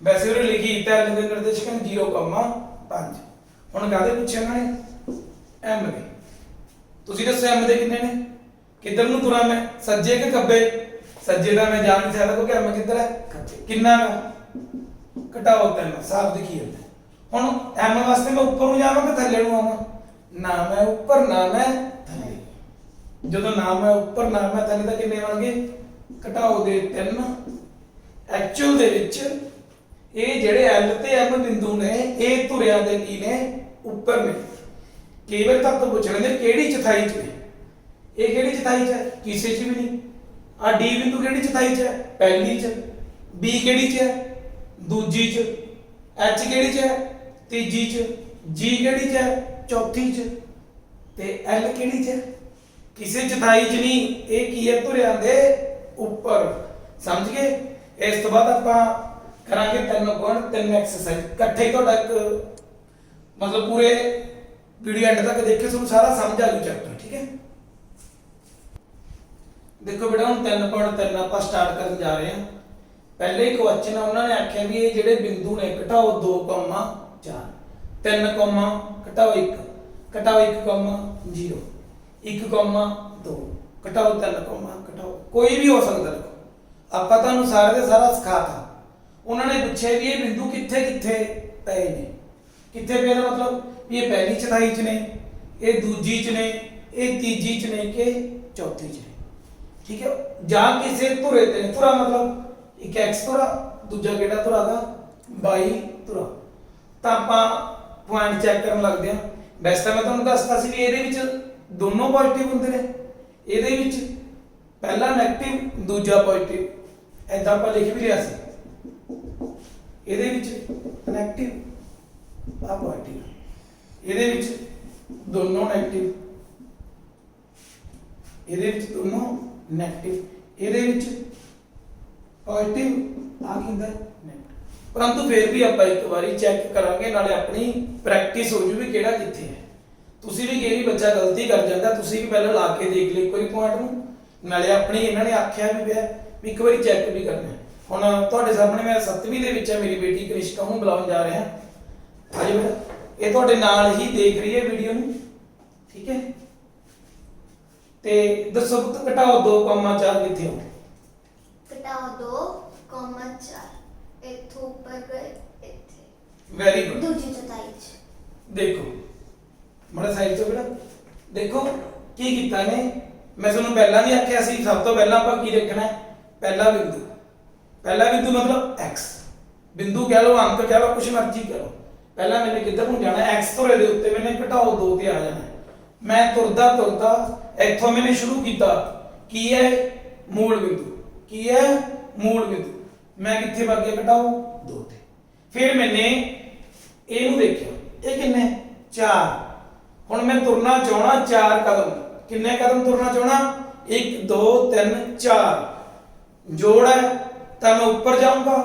ਵੈਸੇ ਉਹ ਲਿਖੀ ਤਾਂ m ਦੇ ਨਿਰਦੇਸ਼ਕ ਅੰਕ 0,5 ਹੁਣ ਕਾਹਦੇ ਪੁੱਛਿਆ ਇਹਨਾਂ ਨੇ m ਦੇ ਤੁਸੀਂ ਦੱਸੋ m ਦੇ ਕਿੰਨੇ ਨੇ ਕਿੱਧਰ ਨੂੰ ਤੁਰਾਂ ਮੈਂ ਸੱਜੇ ਕਿ ਖੱਬੇ ਸੱਜੇ ਦਾ ਮੈਂ ਜਾਣ ਨਹੀਂ ਸਕਦਾ ਕਿਉਂਕਿ m ਕਿੱਧਰ ਹੈ ਖੱਬੇ ਕਿੰਨਾ ਘਟਾਓ 3 ਸਾਫ ਦਿਖੀ ਜਾਂਦਾ ਹੁਣ m ਵਾਸਤੇ ਮੈਂ ਉੱਪਰ ਨੂੰ ਜਾਵਾਂ ਕਿ ਥੱਲੇ ਨੂੰ ਆਵਾਂ ਨਾ ਮੈਂ ਉੱਪਰ ਨਾ ਮੈਂ ਥੱਲੇ ਜਦੋਂ ਨਾ ਮੈਂ ਉੱਪਰ ਨਾ ਮੈਂ ਥੱਲੇ ਤਾਂ ਕਿੰਨੇ ਬਣ ਗਏ ਘਟਾਓ ਦੇ 3 ਐਕਚੁਅਲ ਦੇ ਵਿੱਚ ਇਹ ਜਿਹੜੇ l ਤੇ m ਬਿੰਦੂ ਨੇ ਇਹ ਧੁਰਿਆਂ ਦੇ ਕੀ ਨੇ ਉੱਪਰ ਨੇ ਕਈ ਵਾਰ ਤੱਕ ਪੁੱਛ ਲੈਂਦੇ ਕਿਹੜੀ ਚੌਥਾਈ ਚ ਨੇ ਇਹ ਕਿਹੜੀ ਚੌਥਾਈ ਚ ਹੈ ਕਿਸੇ ਚ ਵੀ ਨਹੀਂ ਆ ਡੀ ਬਿੰਦੂ ਕਿਹੜੀ ਚੌਥਾਈ ਚ ਹੈ ਪਹਿਲੀ ਚ ਬੀ ਕਿਹੜੀ ਚ ਹੈ ਦੂਜੀ ਚ ਐਚ ਕਿਹੜੀ ਚ ਹੈ ਤੀਜੀ ਚ ਜੀ ਕਿਹੜੀ ਚ ਹੈ ਚੌਥੀ ਚ ਤੇ ਐਲ ਕਿਹੜੀ ਚ ਹੈ ਕਿਸੇ ਚੌਥਾਈ ਚ ਨਹੀਂ ਇਹ ਕੀ ਹੈ ਧੁਰਿਆਂ ਦੇ ਉੱਪਰ ਸਮਝ ਗਏ ਇਸ ਤੋਂ ਬਾਅਦ ਆਪਾਂ ਕਰਾਂਗੇ 3 ਐਕਸਰਸਾਈਜ਼ ਇਕੱਠੇ ਤੁਹਾਡਾ ਇੱਕ मतलब पूरे वीडियो एंड तक देख के ਤੁਹਾਨੂੰ ਸਾਰਾ ਸਮਝ ਆ ਜੂ ਚੈਪਟਰ ਠੀਕ ਹੈ देखो बेटा हम 3.3 ਆਪਾਂ ਸਟਾਰਟ ਕਰਨ ਜਾ ਰਹੇ ਹਾਂ ਪਹਿਲੇ ਹੀ ਕੁਐਸਚਨ ਉਹਨਾਂ ਨੇ ਆਖਿਆ ਵੀ ਇਹ ਜਿਹੜੇ ਬਿੰਦੂ ਨੇ ਘਟਾਓ 2,4 3, ਘਟਾਓ 1 ਘਟਾਓ 1,0 1,2 ਘਟਾਓ 3, ਘਟਾਓ ਕੋਈ ਵੀ ਹੋ ਸਕਦਾ ਦੇਖੋ ਆਪਾਂ ਤੁਹਾਨੂੰ ਸਾਰੇ ਦੇ ਸਾਰਾ ਸਿਖਾਤਾ ਉਹਨਾਂ ਨੇ ਪੁੱਛਿਆ ਵੀ ਇਹ ਬਿੰਦੂ ਕਿੱਥੇ ਕਿੱਥੇ ਪਏ ਨੇ ਕਿੱਥੇ ਪਏ ਦਾ मतलब ये पहली चौथाई च ने ये दूजी च ने ये तीजी च ने के चौथी च ने ठीक है जा किसी धुरे ते धुरा मतलब एक x धुरा दूजा केड़ा धुरा दा y धुरा तां आपां पॉइंट चेक करन लगदे हां वैसे तां मैं तुहानूं दसता सी भी ਇਹਦੇ ਵਿੱਚ ਦੋਨੋਂ ਪੋਜ਼ਿਟਿਵ ਹੁੰਦੇ ਨੇ ਇਹਦੇ ਵਿੱਚ ਪਹਿਲਾ ਨੈਗੇਟਿਵ ਦੂਜਾ ਪੋਜ਼ਿਟਿਵ ਐਦਾਂ ਆਪਾਂ ਲਿਖ ਵੀ ਲਿਆ ਸੀ ਇਹਦੇ ਵਿੱਚ ਨੈਗੇਟਿਵ ਆ ਪੋਜ਼ਿਟਿਵ ਇਹਦੇ ਵਿੱਚ ਦੋਨੋਂ ਨੈਗੇਟਿਵ ਇਹਦੇ ਵਿੱਚ ਦੋਨੋਂ ਨੈਗੇਟਿਵ ਇਹਦੇ ਵਿੱਚ ਪੋਜ਼ਿਟਿਵ ਆ ਕਿੰਦਾ ਨੈਗੇਟਿਵ ਪਰੰਤੂ ਫਿਰ ਵੀ ਆਪਾਂ ਇੱਕ ਵਾਰੀ ਚੈੱਕ ਕਰਾਂਗੇ ਨਾਲੇ ਆਪਣੀ ਪ੍ਰੈਕਟਿਸ ਹੋ ਜੂ ਵੀ ਕਿਹੜਾ ਕਿੱਥੇ ਹੈ ਤੁਸੀਂ ਵੀ ਕਈ ਬੱਚਾ ਗਲਤੀ ਕਰ ਜਾਂਦਾ ਤੁਸੀਂ ਵੀ ਪਹਿਲਾਂ ਲਾ ਕੇ ਦੇਖ ਲਿਓ ਕੋਈ ਪੁਆਇੰਟ ਨੂੰ ਨਾਲੇ ਆਪਣੀ ਇਹਨਾਂ ਨੇ ਆਖਿਆ ਵੀ ਪਿਆ ਵੀ ਇੱਕ ਵਾਰੀ ਚੈੱਕ ਵੀ ਕਰਨਾ ਹੁਣ ਤੁਹਾਡੇ ਸਾਹਮਣੇ ਮੈਂ 7ਵੀਂ ਦੇ ਵਿੱਚ ਹੈ ਮੇਰੀ ਬੇਟੀ ਕ੍ਰਿਸ਼ਕਾ ਨੂੰ ਬੁਲਾਉਣ ਜਾ ਰਿਹਾ ਆਜੋ ਬੇਟਾ ਇਹ ਤੁਹਾਡੇ ਨਾਲ ਹੀ ਦੇਖ ਰਹੀ ਹੈ ਵੀਡੀਓ ਨੂੰ ਠੀਕ ਹੈ ਤੇ ਦੱਸੋ ਪੁੱਤ ਘਟਾਓ 2,4 ਕਿੱਥੇ ਹੋ? ਘਟਾਓ 2,4 ਇੱਥੋਂ ਉੱਪਰ ਗਏ ਇੱਥੇ ਵੈਰੀ ਗੁੱਡ। ਦੂਜੀ ਚੌਥਾਈ ਚ ਦੇਖੋ ਮੜਾ ਸਾਈਡ ਤੋਂ ਬੇਟਾ ਦੇਖੋ ਕੀ ਕੀਤਾ ਨੇ। ਮੈਂ ਤੁਹਾਨੂੰ ਪਹਿਲਾਂ ਵੀ ਆਖਿਆ ਸੀ ਸਭ ਤੋਂ ਪਹਿਲਾਂ ਆਪਾਂ ਕੀ ਦੇਖਣਾ ਹੈ? ਪਹਿਲਾ ਬਿੰਦੂ। ਪਹਿਲਾ ਬਿੰਦੂ ਮਤਲਬ x ਬਿੰਦੂ ਕਹ ਲਓ, ਅੰਕ ਕਹ ਲਓ, ਕੁਛ ਮਰਜ਼ੀ ਕਹ ਲਓ। ਪਹਿਲਾਂ ਮੈंने ਕਿੱਧਰ ਨੂੰ ਜਾਣਾ? x ਧੁਰੇ ਦੇ ਉੱਤੇ ਮੈंने ਘਟਾਓ 2 ਤੇ ਆ ਜਾਣਾ। ਮੈਂ ਤੁਰਦਾ ਤੁਰਦਾ ਇੱਥੋਂ ਮੈंने ਸ਼ੁਰੂ ਕੀਤਾ। ਕੀ ਹੈ? ਮੂਲ ਬਿੰਦੂ। ਕੀ ਹੈ? ਮੂਲ ਬਿੰਦੂ। ਮੈਂ ਕਿੱਥੇ ਵਗ ਗਿਆ? ਘਟਾਓ 2 ਤੇ। ਫਿਰ ਮੈंने ਇਹਨੂੰ ਦੇਖਿਆ, ਇਹ ਕਿੰਨੇ? 4। ਹੁਣ ਮੈਂ ਤੁਰਨਾ ਚਾਹਣਾ 4 ਕਦਮ। ਕਿੰਨੇ ਕਦਮ ਤੁਰਨਾ ਚਾਹਣਾ? 1 2 3 4। ਜੋੜ ਹੈ ਤਾਂ ਮੈਂ ਉੱਪਰ ਜਾਊਂਗਾ,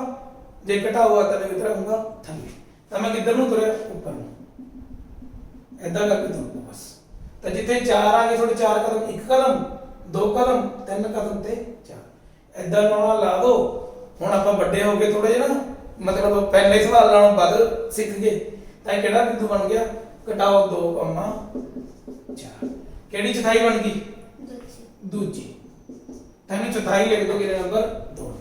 ਜੇ ਘਟਾਓ ਤਾਂ ਮੈਂ ਕਿੱਧਰ ਆਊਂਗਾ? ਥੱਲੇ। ਤਾਂ ਮੈਂ ਕਿੱਧਰ ਨੂੰ ਤੁਰਿਆ? ਉੱਪਰ ਨੂੰ। ਐਦਾਂ ਕਰਕੇ ਤੁਰੂੰਗਾ ਬਸ। ਤਾਂ ਜਿੱਥੇ 4 ਆ ਗਏ ਤੁਹਾਡੇ 4 ਕਦਮ, 1 ਕਦਮ 2 ਕਦਮ 3 ਕਦਮ ਤੇ 4। ਐਦਾਂ ਲਾਉਣਾ ਲਾ ਦੋ। ਹੁਣ ਆਪਾਂ ਵੱਡੇ ਹੋ ਗਏ ਥੋੜੇ ਜਿਹਾ ਨਾ, ਮਤਲਬ ਪਹਿਲੇ ਸਵਾਲ ਨਾਲੋਂ ਵੱਧ ਸਿੱਖ ਗਏ। ਤਾਂ ਇਹ ਕਿਹੜਾ ਬਿੰਦੂ ਬਣ ਗਿਆ? ਘਟਾਓ 2,4। ਕਿਹੜੀ ਚੌਥਾਈ ਬਣ ਗਈ? ਦੂਜੀ। ਤਾਂ ਇਹਨੂੰ ਚੌਥਾਈ ਲਿਖ ਦੋ, ਕਿਹੜਾ ਨੰਬਰ? 2।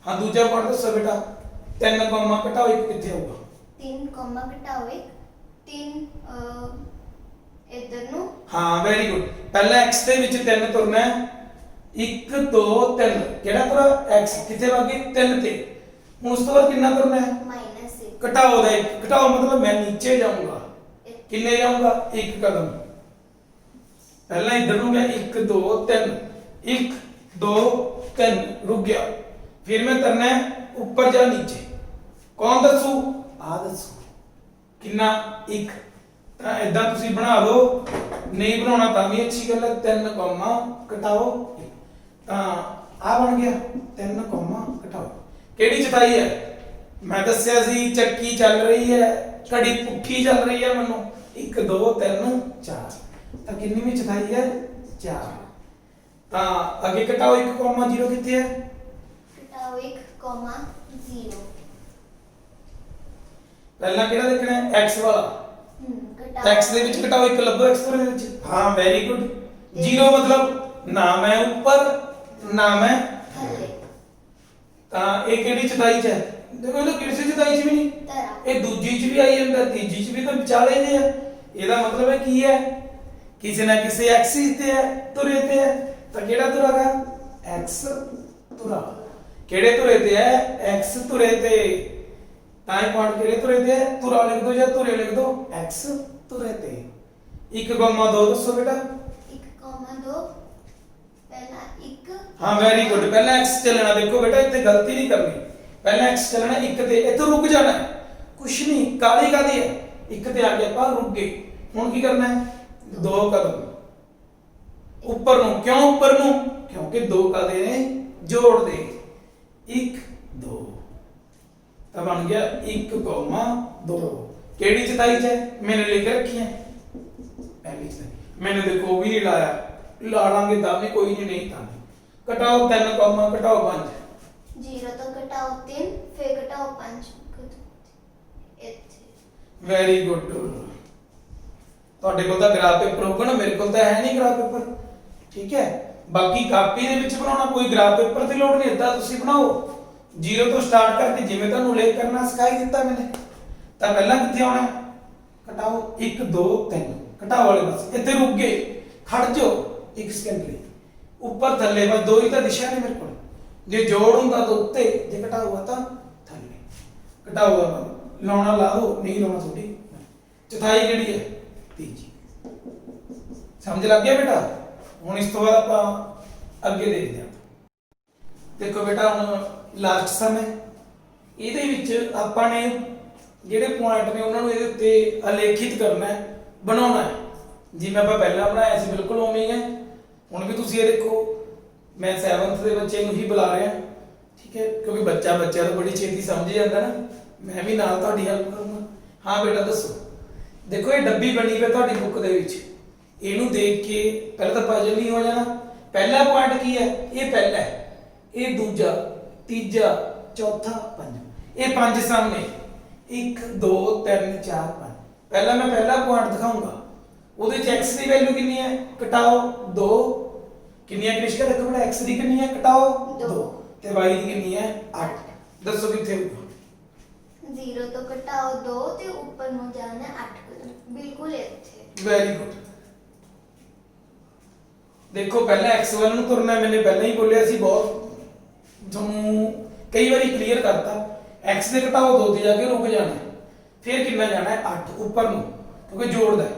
ਹਾਂ ਦੂਜਾ ਪੜ੍ਹ ਦੱਸੋ ਬੇਟਾ। 3, ਘਟਾਓ 1 ਕਿੱਥੇ ਹੋਊਗਾ? 3, ਘਟਾਓ 1 3 ਇੱਧਰ ਨੂੰ। ਹਾਂ ਵੈਰੀ ਗੁੱਡ। ਪਹਿਲਾਂ x ਦੇ ਵਿੱਚ 3 ਤੁਰਨਾ ਹੈ। 1 2 3। ਕਿਹੜਾ ਤੁਰਾ? x ਕਿੱਥੇ ਵਗ ਗਈ? 3 ਤੇ। ਹੁਣ ਉਸ ਤੋਂ ਬਾਅਦ ਕਿੰਨਾ ਤੁਰਨਾ ਹੈ? -1। ਘਟਾਓ ਦਾ 1। ਘਟਾਓ ਮਤਲਬ ਮੈਂ ਨੀਚੇ ਜਾਊਂਗਾ। ਕਿੰਨੇ ਜਾਊਂਗਾ? 1 ਕਦਮ। ਪਹਿਲਾਂ ਇੱਧਰ ਨੂੰ ਗਿਆ 1 2 3 1 2 3 ਰੁਕ ਗਿਆ। ਫਿਰ ਮੈਂ ਕਰਨਾ ਹੈ ਉੱਪਰ ਜਾਂ ਨੀਚੇ। ਕੌਣ ਦੱਸੂ? ਆ ਦੱਸੂ। ਕਿੰਨਾ? 1। ਤਾਂ ਇਦਾਂ ਤੁਸੀਂ ਬਣਾ ਲਓ, ਨਹੀਂ ਬਣਾਉਣਾ ਤਾਂ ਵੀ ਅੱਛੀ ਗੱਲ ਹੈ। 3, ਘਟਾਓ 1। ਤਾਂ ਆ ਬਣ ਗਿਆ 3, ਘਟਾਓ। ਕਿਹੜੀ ਚੌਥਾਈ ਹੈ? ਮੈਂ ਦੱਸਿਆ ਸੀ ਚੱਕੀ ਚੱਲ ਰਹੀ ਹੈ, ਘੜੀ ਪੁੱਠੀ ਚੱਲ ਰਹੀ ਹੈ ਮੈਨੂੰ। 1 2 3 4। ਤਾਂ ਕਿੰਨੀ ਚੌਥਾਈ ਹੈ? 4। ਤਾਂ ਅੱਗੇ ਘਟਾਓ 1,0 ਕਿੱਥੇ ਹੈ? ਘਟਾਓ 1,0। ਪਹਿਲਾਂ ਕਿਹੜਾ ਦੇਖਣਾ ਹੈ? x ਵਾਲਾ। ਘਟਾਓ x ਦੇ ਵਿੱਚ ਘਟਾਓ 1 ਲੱਭੋ। x ਦੇ ਵਿੱਚ ਹਾਂ ਵੈਰੀ ਗੁੱਡ। 0 ਮਤਲਬ ਨਾ ਮੈਂ ਉੱਪਰ ਨਾ ਮੈਂ ਥੱਲੇ। ਤਾਂ ਇਹ ਕਿਹੜੀ ਚੌਥਾਈ ਚ ਹੈ? ਦੇਖੋ ਇਹ ਕਿਸੇ ਚੌਥਾਈ ਚ ਵੀ ਨਹੀਂ। ਇਹ ਦੂਜੀ ਚ ਵੀ ਆਈ ਜਾਂਦਾ, ਤੀਜੀ ਚ ਵੀ, ਤਾਂ ਵਿਚਾਲੇ ਜੇ ਹੈ। ਇਹਦਾ ਮਤਲਬ ਹੈ ਕੀ ਹੈ? ਕਿਸੇ ਨਾ ਕਿਸੇ ਐਕਸਿਸ ਤੇ ਹੈ, ਧੁਰੇ ਤੇ ਹੈ। ਤਾਂ ਕਿਹੜਾ ਧੁਰਾ ਗਾ? x ਧੁਰਾ। ਕਿਹੜੇ ਧੁਰੇ ਤੇ ਹੈ? x ਧੁਰੇ ਤੇ। ਤਾਂ ਇਹ ਪੁਆਇੰਟ ਕਿਹੜੇ ਧੁਰੇ ਤੇ ਹੈ? ਧੁਰਾ ਲਿਖ ਦੋ ਜਾਂ ਧੁਰੇ ਲਿਖ ਦੋ। x ਧੁਰੇ ਤੇ। 1,2 ਦੱਸੋ ਬੇਟਾ। 1,2 ਪਹਿਲਾਂ 1। ਹਾਂ ਵੈਰੀ ਗੁੱਡ। ਪਹਿਲਾਂ x ਚੱਲਣਾ। ਦੇਖੋ ਬੇਟਾ ਇੱਥੇ ਗਲਤੀ ਨਹੀਂ ਕਰਨੀ। ਪਹਿਲਾਂ x ਚੱਲਣਾ 1 ਤੇ, ਇੱਥੇ ਰੁਕ ਜਾਣਾ। ਕੁਛ ਨਹੀਂ, ਕਾਲੀ ਕਾਲੀ ਹੈ। 1 ਤੇ ਆ ਕੇ ਆਪਾਂ ਰੁਕ ਗਏ। ਹੁਣ ਕੀ ਕਰਨਾ ਹੈ? 2 ਕਦਮ ਉੱਪਰ ਨੂੰ। ਕਿਉਂ ਉੱਪਰ ਨੂੰ? ਕਿਉਂਕਿ 2 ਕਦੇ ਨੇ ਜੋੜ ਦੇ। 1 2। ਤਾਂ ਬਣ ਗਿਆ 1,2। ਕਿਹੜੀ ਚੌਥਾਈ ਚ ਹੈ? ਮੈंने ਲਿਖ ਰੱਖੀ ਹੈ ਪਹਿਲੀ ਚੌਥਾਈ। मैंने देखो भी नहीं लाया, ला लांगे ਤਾਂ ਵੀ ਕੋਈ ਨਹੀਂ ਤਾਂ। ਘਟਾਓ 3, ਘਟਾਓ 5। 0 ਤੋਂ ਘਟਾਓ 3, ਫਿਰ ਘਟਾਓ 5। ਇੱਥੇ ਵੈਰੀ ਗੁੱਡ। ਤੁਹਾਡੇ ਕੋਲ ਤਾਂ ਗ੍ਰਾਫ ਪੇਪਰ ਹੋਊਗਾ ਨਾ, ਮੇਰੇ ਕੋਲ ਤਾਂ ਹੈ ਨਹੀਂ ਗ੍ਰਾਫ ਪੇਪਰ। ਠੀਕ ਹੈ, ਬਾਕੀ ਕਾਪੀ ਦੇ ਵਿੱਚ ਬਣਾਉਣਾ, ਕੋਈ ਗ੍ਰਾਫ ਪੇਪਰ ਦੀ ਲੋੜ ਨਹੀਂ। ਇਦਾਂ ਤੁਸੀਂ ਬਣਾਓ 0 ਤੋਂ ਸਟਾਰਟ ਕਰਕੇ, ਜਿਵੇਂ ਤੁਹਾਨੂੰ ਲੇਖ ਕਰਨਾ ਸਿਖਾਈ ਦਿੱਤਾ ਮੈंने। ਤਾਂ ਪਹਿਲਾਂ ਕਿੱਥੇ ਆਉਣਾ? ਘਟਾਓ 1 2 3। ਘਟਾਓ ਵਾਲੇ ਪਾਸੇ। ਇੱਥੇ ਰੁਕ ਗਏ, ਖੜ ਜਾਓ 1 ਸਕਿੰਟ ਲਈ। ਉੱਪਰ ਥੱਲੇ ਬਸ 2 ਹੀ ਤਾਂ ਦਿਸ਼ਾ ਨੇ ਮੇਰੇ ਕੋਲ। ਜੇ ਜੋੜ ਹੁੰਦਾ ਤਾਂ ਉੱਤੇ, ਜੇ ਘਟਾਓ ਹੋਇਆ ਤਾਂ ਥੱਲੇ। ਘਟਾਓ ਲਾਉਣਾ ਲਾ ਦੋ, ਨਹੀਂ ਲਾਉਣਾ ਤੁਹਾਡੀ ਚੌਥਾਈ ਕਿਹੜੀ ਹੈ? ਤੀਜੀ। ਸਮਝ ਲੱਗ ਗਿਆ ਬੇਟਾ? ਹੁਣ ਇਸ ਤੋਂ ਬਾਅਦ ਆਪਾਂ ਅੱਗੇ ਦੇਖਦੇ ਹਾਂ। ਦੇਖੋ ਬੇਟਾ ਹੁਣ ਲਾਸਟ ਸਮ ਹੈ। ਇਹਦੇ ਵਿੱਚ ਆਪਾਂ ਨੇ ਜਿਹੜੇ ਪੁਆਇੰਟ ਨੇ ਉਹਨਾਂ ਨੂੰ ਇਹਦੇ ਉੱਤੇ ਅਲੇਖਿਤ ਕਰਨਾ ਹੈ, ਬਣਾਉਣਾ ਹੈ। ਜਿਵੇਂ ਆਪਾਂ ਪਹਿਲਾਂ ਬਣਾਇਆ ਸੀ ਬਿਲਕੁਲ ਉਵੇਂ ਹੀ ਹੈ। ਹੁਣ ਵੀ ਤੁਸੀਂ ਇਹ ਦੇਖੋ, ਮੈਂ 7th ਦੇ ਬੱਚੇ ਨੂੰ ਹੀ ਬੁਲਾ ਰਿਹਾ। ਠੀਕ ਹੈ, ਕਿਉਂਕਿ ਬੱਚਾ ਨੂੰ ਬੜੀ ਛੇਤੀ ਸਮਝ ਜਾਂਦਾ ਨਾ। ਮੈਂ ਵੀ ਨਾਲ ਤੁਹਾਡੀ ਹੈਲਪ ਕਰੂੰਗਾ। ਹਾਂ ਬੇਟਾ ਦੱਸੋ। ਦੇਖੋ ਇਹ ਡੱਬੀ ਬਣੀ ਹੋਈ ਤੁਹਾਡੀ ਬੁੱਕ ਦੇ ਵਿੱਚ। ਇਹਨੂੰ ਦੇਖ ਕੇ ਪਹਿਲਾਂ ਤਾਂ ਪਜ਼ਲ ਨਹੀਂ ਹੋ ਜਾਣਾ। ਪਹਿਲਾ ਪੁਆਇੰਟ ਕੀ ਹੈ? ਇਹ ਪਹਿਲਾ ਹੈ, ਇਹ ਦੂਜਾ, ਤੀਜਾ, ਚੌਥਾ, ਪੰਜਵਾਂ। ਇਹ 5 ਸਾਹਮਣੇ 1 2 3 4 5। ਪਹਿਲਾਂ ਮੈਂ ਪਹਿਲਾ ਪੁਆਇੰਟ ਦਿਖਾਉਂਗਾ, ਉਹਦੇ ਚ x ਦੀ ਵੈਲਿਊ ਕਿੰਨੀ ਹੈ? ਘਟਾਓ 2 ਕਿੰਨੀਆਂ ਕ੍ਰਿਸ਼ਕਾ ਦੇਖੋ ਬੜਾ x ਦੀ ਕਿੰਨੀ ਹੈ ਘਟਾਓ ਦੋ। 2 ਤੇ y ਦੀ ਕਿੰਨੀ ਹੈ 8 ਦੱਸੋ ਕਿੱਥੇ ਹੋਊਗਾ 0 ਤੋਂ ਘਟਾਓ 2 ਤੇ ਉੱਪਰ ਨੂੰ ਜਾਣਾ 8 ਕਦਮ ਬਿਲਕੁਲ ਇੱਥੇ। ਵੈਰੀ ਗੁੱਡ ਦੇਖੋ ਪਹਿਲਾਂ x1 ਨੂੰ ਤੁਰਨਾ ਹੈ, ਮੈंने ਪਹਿਲਾਂ ਹੀ ਬੋਲਿਆ ਸੀ ਬਹੁਤ ਤੁਹਾਨੂੰ ਕਈ ਵਾਰੀ ਕਲੀਅਰ ਕਰਤਾ x ਦੇ ਘਟਾਓ 2 ਤੇ ਜਾ ਕੇ ਰੁਕ ਜਾਣਾ ਹੈ। ਫਿਰ ਕਿੰਨਾ ਜਾਣਾ ਹੈ 8 ਉੱਪਰ ਨੂੰ ਕਿਉਂਕਿ ਜੋੜਦਾ ਹੈ।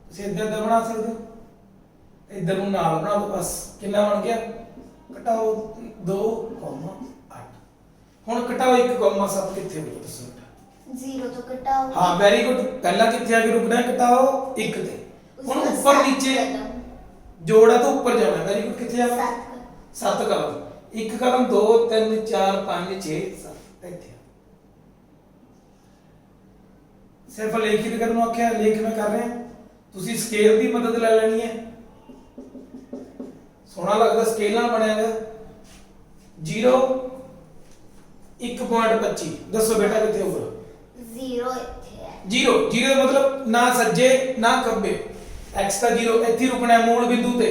ਤੁਸੀਂ ਇੱਧਰ ਦਾ ਬਣਾ ਸਕਦੇ ਹੋ ਇੱਧਰ ਨੂੰ ਨਾਲ ਬਣਾ ਦੋ ਬਸ ਕਿੰਨਾ ਬਣ ਗਿਆ ਘਟਾਓ 2, 8 ਹੁਣ ਘਟਾਓ 1,7 ਕਿੱਥੇ ਹੋਊਗਾ ਦੱਸੋ ਬੇਟਾ 0 ਤੋਂ ਘਟਾਓ ਹਾਂ ਵੈਰੀ ਗੁੱਡ ਪਹਿਲਾਂ ਕਿੱਥੇ ਆ ਕੇ ਰੁਕਣਾ ਹੈ ਘਟਾਓ 1 ਤੇ ਹੁਣ ਉੱਪਰ ਨੀਚੇ ਜੋੜਾ ਤੋਂ ਉੱਪਰ ਜਾਣਾ ਵੈਰੀ ਗੁੱਡ ਕਿੱਥੇ ਜਾਣਾ 7 ਕਦਮ 1 ਕਦਮ 2 3 4 5 6 7 ਇੱਥੇ ਸਿਰਫ ਲੇਖਿਤ ਕਰਨ ਨੂੰ ਆਖਿਆ ਲੇਖ ਮੈਂ ਕਰ ਰਿਹਾ ਤੁਸੀਂ ਸਕੇਲ ਦੀ ਮਦਦ ਲੈ ਲੈਣੀ ਹੈ ਸੋਹਣਾ ਲੱਗਦਾ ਸਕੇਲ ਨਾਲ ਬਣਿਆ ਹੋਇਆ 0 1.25 ਦੱਸੋ ਬੇਟਾ ਕਿੱਥੇ ਹੋਊਗਾ 0 ਇੱਥੇ ਹੈ 0 0 ਦਾ ਮਤਲਬ ਨਾ ਸੱਜੇ ਨਾ ਖੱਬੇ x ਦਾ 0 ਇੱਥੇ ਰੁਕਣਾ ਹੈ ਮੂਲ ਬਿੰਦੂ ਤੇ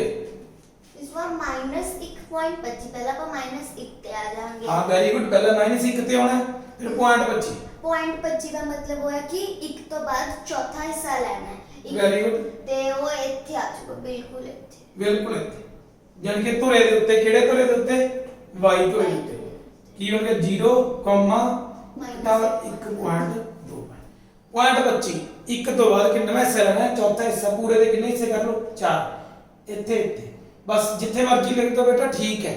ਇਸ ਵਾਰ -1.25 ਪਹਿਲਾਂ ਆਪਾਂ -1 ਤੇ ਆ ਜਾਵਾਂਗੇ। ਹਾਂ ਵੈਰੀ ਗੁੱਡ ਪਹਿਲਾਂ -1 ਤੇ ਆਉਣਾ ਹੈ, ਫਿਰ 0.25 0.25 ਦਾ ਮਤਲਬ ਹੋਇਆ ਕਿ 1 ਤੋਂ ਬਾਅਦ ਚੌਥਾ ਹਿੱਸਾ ਲੈਣਾ ਹੈ ਵੈਰੀ ਗੁੱਡ ਤੇ ਉਹ ਇੱਥੇ ਆ ਜਾਊਗਾ ਬਿਲਕੁਲ ਇੱਥੇ। ਬਿਲਕੁਲ ਇੱਥੇ ਜਾਨ ਕਿ ਧੁਰੇ ਦੇ ਉੱਤੇ ਕਿਹੜੇ ਧੁਰੇ ਦੇ ਉੱਤੇ y ਧੁਰੇ ਦੇ ਉੱਤੇ ਕੀ ਹੋ ਗਿਆ 0, ਤਾਂ 1.2 0.25 1 ਤੋਂ ਬਾਅਦ ਕਿੰਨਾ ਹਿੱਸਾ ਲੈਣਾ ਹੈ ਚੌਥਾ ਹਿੱਸਾ ਪੂਰੇ ਦੇ ਕਿੰਨੇ ਹਿੱਸੇ ਕਰ ਲਓ 4 ਇੱਥੇ ਬਸ ਜਿੱਥੇ ਮਰਜ਼ੀ ਲਿਖ ਦੋ ਬੇਟਾ ਠੀਕ ਹੈ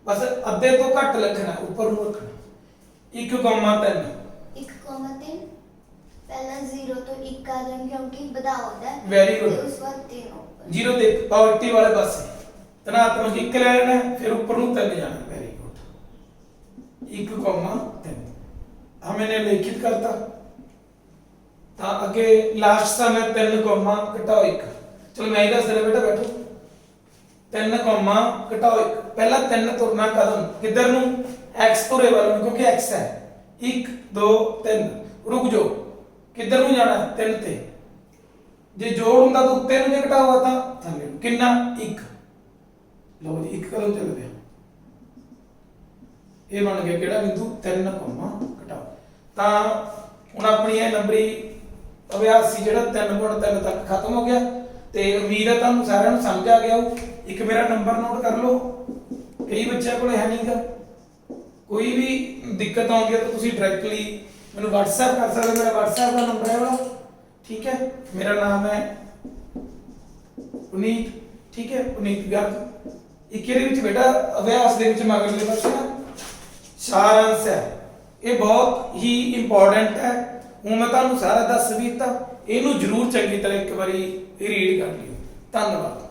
ਬਸ ਅੱਧੇ ਤੋਂ ਘੱਟ ਲਿਖਣਾ ਉੱਪਰ ਨੂੰ ਰੱਖਣਾ 1,3 1,3 ਪਹਿਲਾਂ 0 ਤੋਂ 1 ਆ ਜਾਏਗਾ ਕਿਉਂਕਿ ਵਧਾਉਂਦਾ ਹੈ Very good. ਤੇ ਉਸ ਵਾਰ 3 ਉੱਪਰ 0 ਤੇ ਪੋਜ਼ਿਟਿਵ ਵਾਲੇ ਪਾਸੇ ਧਨਾਤਮਕ 1 ਲੈ ਲੈਣਾ ਹੈ, ਫਿਰ ਉੱਪਰ ਨੂੰ 3 ਜਾਣਾ ਵੈਰੀ ਗੁੱਡ 1,3 ਹਮਨੇ ਲਿਖਿਤ ਕਰਤਾ ਤਾਂ ਅੱਗੇ ਲਾਸਟ ਦਾ ਮੈਂ 3 ਕੋਮਾ ਘਟਾਓ 1 ਚਲੋ ਮੈਂ ਹੀ ਦੱਸ ਦਿੰਦਾ ਬੇਟਾ ਬੈਠੋ 3 ਕੋਮਾ ਘਟਾਓ 1 ਪਹਿਲਾਂ 3 ਤੁਰਨਾ ਕਦਮ ਕਿੱਧਰ ਨੂੰ x ਤੁਰੇ ਵੱਲ ਨੂੰ ਕਿਉਂਕਿ x ਹੈ 1 2 3 ਰੁਕ ਜਾਓ ਕਿੱਧਰ ਨੂੰ ਜਾਣਾ 3 ਤੇ ਜੇ ਜੋੜ ਹੁੰਦਾ ਤਾਂ ਉੱਤੇ ਨੂੰ ਜੇ ਘਟਾਵਾ ਤਾਂ ਥੱਲੇ ਨੂੰ ਕਿੰਨਾ 1 ਲਓ ਜੀ 1 ਕਦਮ ਚੱਲ ਪਿਆ ਇਹ ਬਣ ਗਿਆ ਕਿਹੜਾ ਬਿੰਦੂ 3 ਕੋਮਾ ਘਟਾਓ ਤਾਂ ਹੁਣ ਆਪਣੀ ਇਹ ਨੰਬਰੀ ਅਭਿਆਸ ਸੀ ਜਿਹੜਾ 3.3 ਤੱਕ ਖਤਮ ਹੋ ਗਿਆ ਤੇ ਉਮੀਦ ਹੈ ਤੁਹਾਨੂੰ ਸਾਰਿਆਂ ਨੂੰ ਸਮਝ ਆ ਗਿਆ ਹੋ ਇੱਕ ਮੇਰਾ ਨੰਬਰ ਨੋਟ ਕਰ ਲਓ ਕਈ ਬੱਚਿਆਂ ਕੋਲ ਹੈ ਨਹੀਂਗਾ ਕੋਈ ਵੀ ਦਿੱਕਤ ਆਉਂਦੀ ਹੈ ਤਾਂ ਤੁਸੀਂ ਡਾਇਰੈਕਟਲੀ ਮੈਨੂੰ WhatsApp ਕਰ ਸਕਦੇ ਹੋ ਮੇਰਾ WhatsApp ਦਾ ਨੰਬਰ ਹੈ ਵਾਲਾ ਠੀਕ ਹੈ ਮੇਰਾ ਨਾਮ ਹੈ ਪੁਨੀਤ ਠੀਕ ਹੈ ਪੁਨੀਤ ਗਰਗ ਇੱਕ ਇਹਦੇ ਵਿੱਚ ਬੇਟਾ ਅਭਿਆਸ ਦੇ ਵਿੱਚ ਮਗਰਲੇ ਪਾਸੇ ਨਾ ਸਾਰਾਂਸ਼ ਹੈ ਇਹ ਬਹੁਤ ਹੀ ਇੰਪੋਰਟੈਂਟ ਹੈ ਹੁਣ ਮੈਂ ਤੁਹਾਨੂੰ ਸਾਰਾ ਦੱਸ ਵੀ ਦਿੱਤਾ ਇਹਨੂੰ ਜਰੂਰ ਚੰਗੀ ਤਰ੍ਹਾਂ ਇੱਕ ਵਾਰੀ ਰੀਡ ਕਰ ਲਿਓ ਧੰਨਵਾਦ।